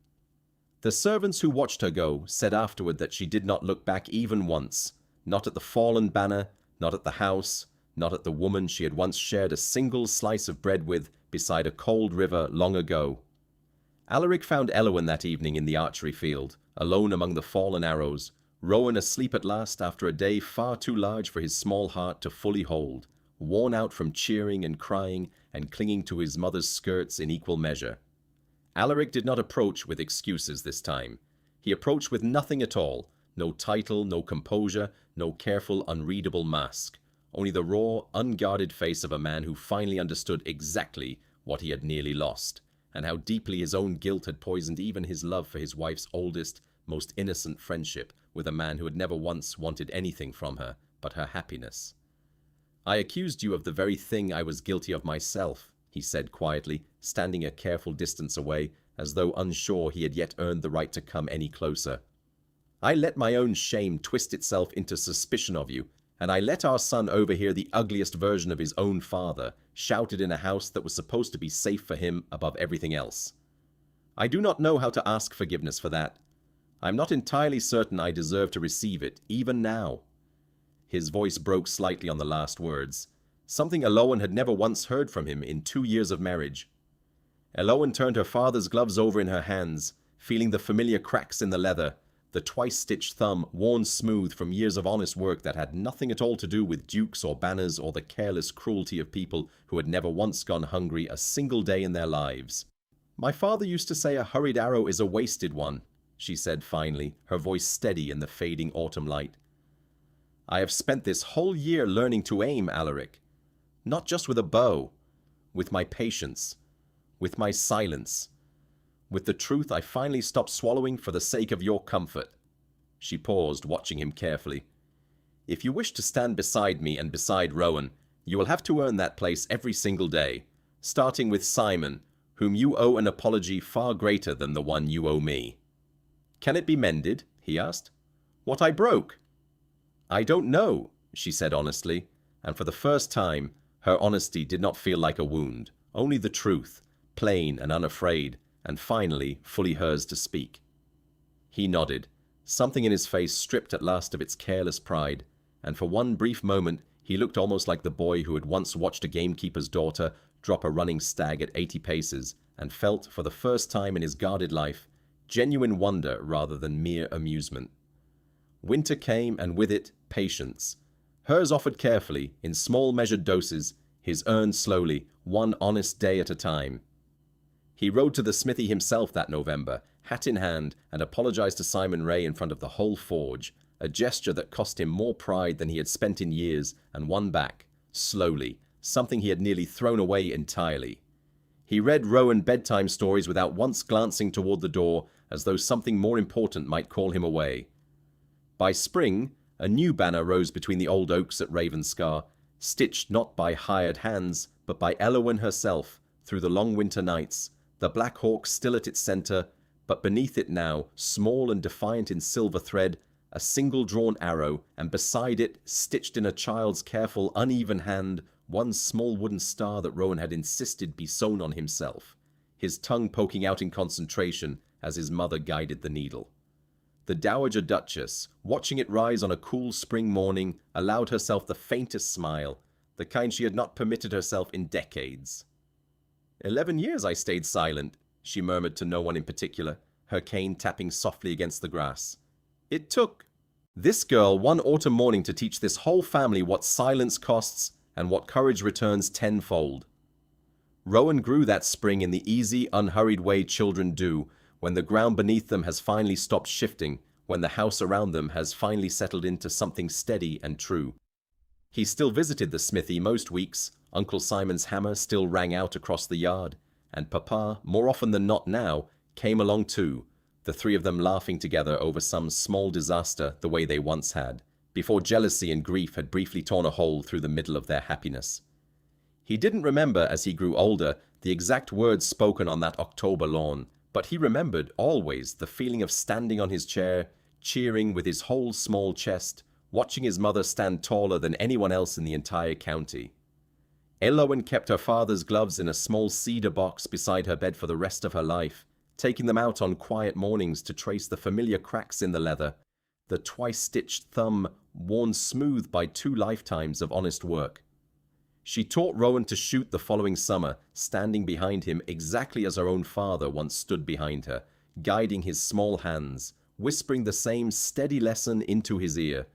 The servants who watched her go said afterward that she did not look back even once, not at the fallen banner, not at the house, not at the woman she had once shared a single slice of bread with beside a cold river long ago. Alaric found Eowyn that evening in the archery field, alone among the fallen arrows, Rowan asleep at last after a day far too large for his small heart to fully hold, worn out from cheering and crying and clinging to his mother's skirts in equal measure. Alaric did not approach with excuses this time. He approached with nothing at all, no title, no composure, no careful, unreadable mask, only the raw, unguarded face of a man who finally understood exactly what he had nearly lost, and how deeply his own guilt had poisoned even his love for his wife's oldest, most innocent friendship with a man who had never once wanted anything from her but her happiness. "I accused you of the very thing I was guilty of myself," he said quietly, standing a careful distance away, as though unsure he had yet earned the right to come any closer. "I let my own shame twist itself into suspicion of you, and I let our son overhear the ugliest version of his own father, shouted in a house that was supposed to be safe for him above everything else. I do not know how to ask forgiveness for that. I'm not entirely certain I deserve to receive it, even now." His voice broke slightly on the last words, something Eowyn had never once heard from him in 2 years of marriage. Eowyn turned her father's gloves over in her hands, feeling the familiar cracks in the leather, the twice-stitched thumb worn smooth from years of honest work that had nothing at all to do with dukes or banners or the careless cruelty of people who had never once gone hungry a single day in their lives. "My father used to say a hurried arrow is a wasted one," she said finally, her voice steady in the fading autumn light. "I have spent this whole year learning to aim, Alaric. Not just with a bow, with my patience, with my silence, with the truth I finally stopped swallowing for the sake of your comfort." She paused, watching him carefully. "If you wish to stand beside me and beside Rowan, you will have to earn that place every single day, starting with Simon, whom you owe an apology far greater than the one you owe me." "Can it be mended?" he asked. "What I broke?" "I don't know," she said honestly, and for the first time, her honesty did not feel like a wound, only the truth, plain and unafraid, and finally fully hers to speak. He nodded, something in his face stripped at last of its careless pride, and for one brief moment he looked almost like the boy who had once watched a gamekeeper's daughter drop a running stag at 80 paces, and felt, for the first time in his guarded life, genuine wonder rather than mere amusement. Winter came, and with it, patience. Hers offered carefully, in small measured doses, his earned slowly, one honest day at a time. He rode to the smithy himself that November, hat in hand, and apologized to Simon Ray in front of the whole forge, a gesture that cost him more pride than he had spent in years, and won back, slowly, something he had nearly thrown away entirely. He read Rowan bedtime stories without once glancing toward the door, as though something more important might call him away. By spring, a new banner rose between the old oaks at Ravenscar, stitched not by hired hands, but by Eowyn herself, through the long winter nights, the Black Hawk still at its center, but beneath it now, small and defiant in silver thread, a single drawn arrow, and beside it, stitched in a child's careful, uneven hand, one small wooden star that Rowan had insisted be sewn on himself, his tongue poking out in concentration as his mother guided the needle. The Dowager Duchess, watching it rise on a cool spring morning, allowed herself the faintest smile, the kind she had not permitted herself in decades. 11 years I stayed silent," she murmured to no one in particular, her cane tapping softly against the grass. "It took this girl one autumn morning to teach this whole family what silence costs and what courage returns tenfold. Rowan grew that spring in the easy, unhurried way children do, when the ground beneath them has finally stopped shifting, when the house around them has finally settled into something steady and true. He still visited the smithy most weeks, Uncle Simon's hammer still rang out across the yard, and Papa, more often than not now, came along too, the three of them laughing together over some small disaster the way they once had, before jealousy and grief had briefly torn a hole through the middle of their happiness. He didn't remember, as he grew older, the exact words spoken on that October lawn, but he remembered always the feeling of standing on his chair, cheering with his whole small chest, watching his mother stand taller than anyone else in the entire county. Eowyn kept her father's gloves in a small cedar box beside her bed for the rest of her life, taking them out on quiet mornings to trace the familiar cracks in the leather, the twice-stitched thumb worn smooth by 2 lifetimes of honest work. She taught Rowan to shoot the following summer, standing behind him exactly as her own father once stood behind her, guiding his small hands, whispering the same steady lesson into his ear.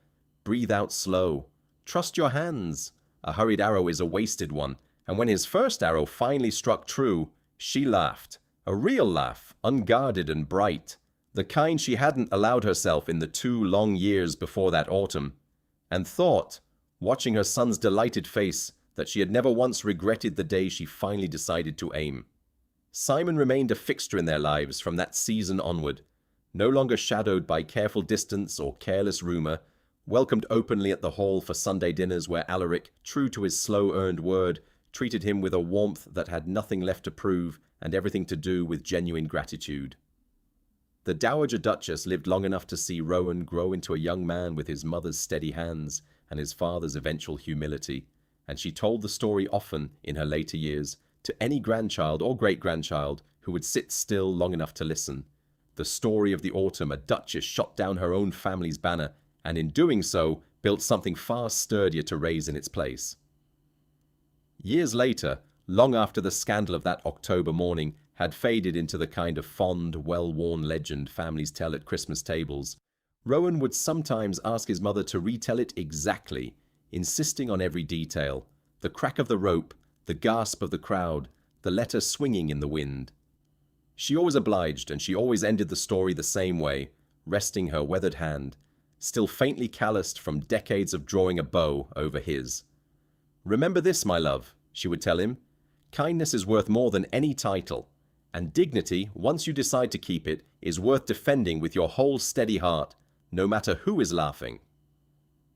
Breathe out slow. Trust your hands. A hurried arrow is a wasted one. And when his first arrow finally struck true, she laughed. A real laugh, unguarded and bright. The kind she hadn't allowed herself in the 2 long years before that autumn. And thought, watching her son's delighted face, that she had never once regretted the day she finally decided to aim. Simon remained a fixture in their lives from that season onward, no longer shadowed by careful distance or careless rumor, welcomed openly at the hall for Sunday dinners where Alaric, true to his slow-earned word, treated him with a warmth that had nothing left to prove and everything to do with genuine gratitude. The Dowager Duchess lived long enough to see Rowan grow into a young man with his mother's steady hands and his father's eventual humility, and she told the story often in her later years to any grandchild or great-grandchild who would sit still long enough to listen. The story of the autumn a duchess shot down her own family's banner, and in doing so, built something far sturdier to raise in its place. Years later, long after the scandal of that October morning had faded into the kind of fond, well-worn legend families tell at Christmas tables, Rowan would sometimes ask his mother to retell it exactly, insisting on every detail, the crack of the rope, the gasp of the crowd, the letter swinging in the wind. She always obliged, and she always ended the story the same way, resting her weathered hand, still faintly calloused from decades of drawing a bow over his. "Remember this, my love," she would tell him. "Kindness is worth more than any title, and dignity, once you decide to keep it, is worth defending with your whole steady heart, no matter who is laughing."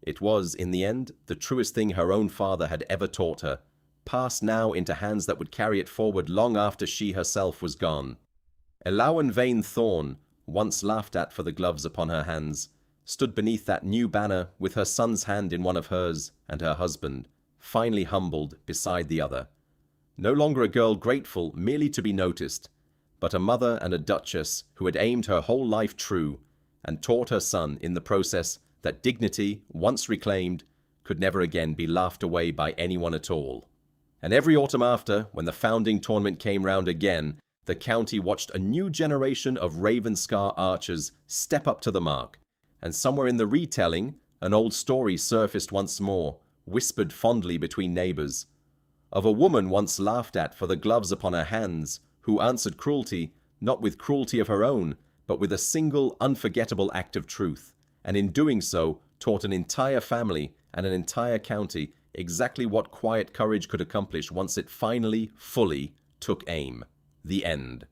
It was, in the end, the truest thing her own father had ever taught her, passed now into hands that would carry it forward long after she herself was gone. A lowen vain thorn, once laughed at for the gloves upon her hands, stood beneath that new banner with her son's hand in one of hers and her husband, finally humbled, beside the other. No longer a girl grateful merely to be noticed, but a mother and a duchess who had aimed her whole life true and taught her son in the process that dignity, once reclaimed, could never again be laughed away by anyone at all. And every autumn after, when the founding tournament came round again, the county watched a new generation of Ravenscar archers step up to the mark, and somewhere in the retelling, an old story surfaced once more, whispered fondly between neighbors, of a woman once laughed at for the gloves upon her hands, who answered cruelty, not with cruelty of her own, but with a single unforgettable act of truth, and in doing so taught an entire family and an entire county exactly what quiet courage could accomplish once it finally, fully took aim. The end.